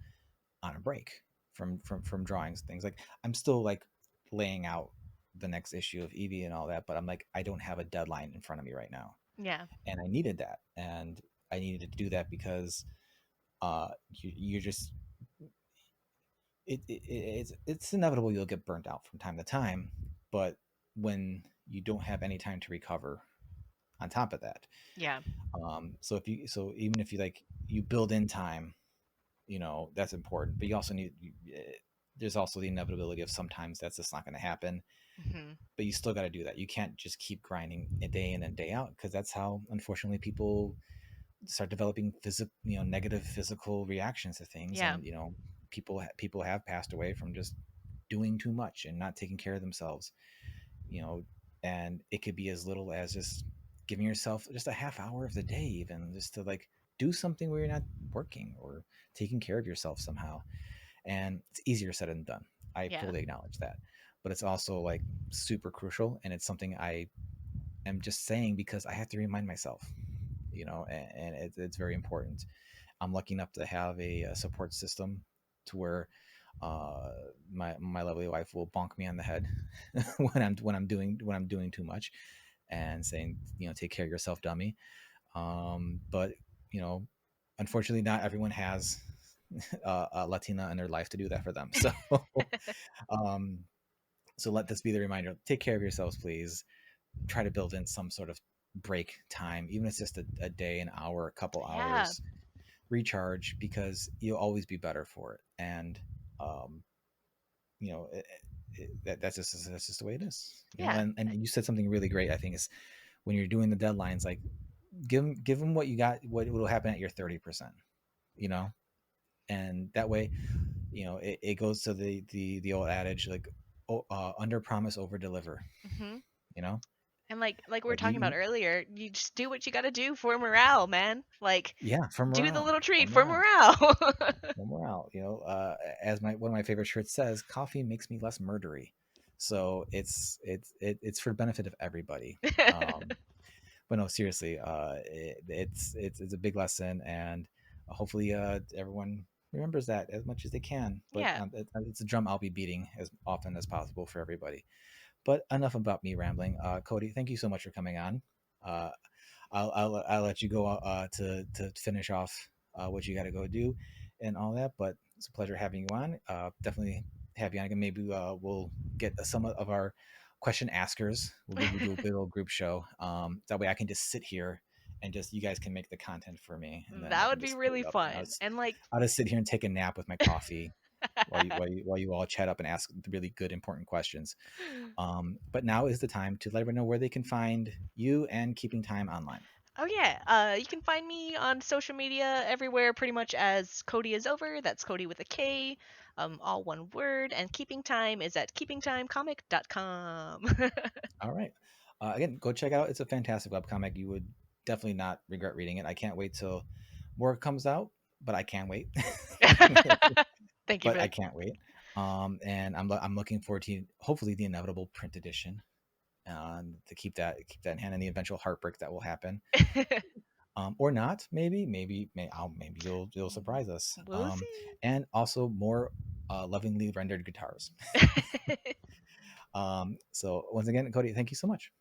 on a break from drawings, things like I'm still like laying out the next issue of Evie and all that, but I'm like, I don't have a deadline in front of me right now, Yeah. and I needed that, and I needed to do that because you're just it's inevitable you'll get burnt out from time to time, but when you don't have any time to recover on top of that, Yeah. so even if you like you build in time, that's important, but you also there's also the inevitability of sometimes that's just not going to happen, Mhm. but you still got to do that. You can't just keep grinding a day in and day out, because that's how unfortunately people start developing negative physical reactions to things, Yeah. and people have passed away from just doing too much and not taking care of themselves, you know and it could be as little as just giving yourself just a half hour of the day, even just to like do something where you're not working or taking care of yourself somehow. And it's easier said than done, I Yeah. fully acknowledge that, but it's also like super crucial, and it's something I am just saying because I have to remind myself, and it's very important. I'm lucky enough to have a support system to where uh, my lovely wife will bonk me on the head when I'm doing too much, and saying, take care of yourself, dummy. But you know, unfortunately, not everyone has a Latina in their life to do that for them. So, um, so let this be the reminder: take care of yourselves, please. Try to build in some sort of break time, even if it's just a day, an hour, a couple Yeah. hours recharge, because you'll always be better for it. And um, that's just the way it is. Yeah. And you said something really great. I think is when you're doing the deadlines, like give them what you got, what will happen at your 30%. You know, and that way, it goes to the old adage, like, under promise, over deliver. Mhm. You know, And like we were like talking about earlier, you just do what you got to do for morale, man. Like yeah, for do the morale, little for treat for morale. morale. One more out. As my one of my favorite shirts says, "Coffee makes me less murdery." So it's for the benefit of everybody. Um, but no, seriously, it's a big lesson, and hopefully, everyone remembers that as much as they can. But Yeah. it's a drum I'll be beating as often as possible for everybody. But enough about me rambling. Cody, thank you so much for coming on. Uh, I'll let you go to finish off what you got to go do and all that. But it's a pleasure having you on. Definitely have you on again. Maybe we'll get some of our question askers. We'll do a big old group show. That way I can just sit here and just you guys can make the content for me, and then I That can would be just wait really up. And fun. And like I'll just sit here and take a nap with my coffee while you all chat up and ask really good important questions. But now is the time to let everyone know where they can find you and Keeping Time online. Oh yeah, you can find me on social media everywhere pretty much as Cody is over. That's Cody with a K, all one word. And Keeping Time is at keepingtimecomic.com. All right. Again, go check it out. It's a fantastic webcomic. You would definitely not regret reading it. I can't wait till more comes out, but I can't wait. Thank you But for I can't wait. And I'm looking forward to hopefully the inevitable print edition, to keep that in hand, and the eventual heartbreak that will happen. that. Or not. Maybe you'll surprise us. We'll see. And also more lovingly rendered guitars. So once again, Cody, thank you so much.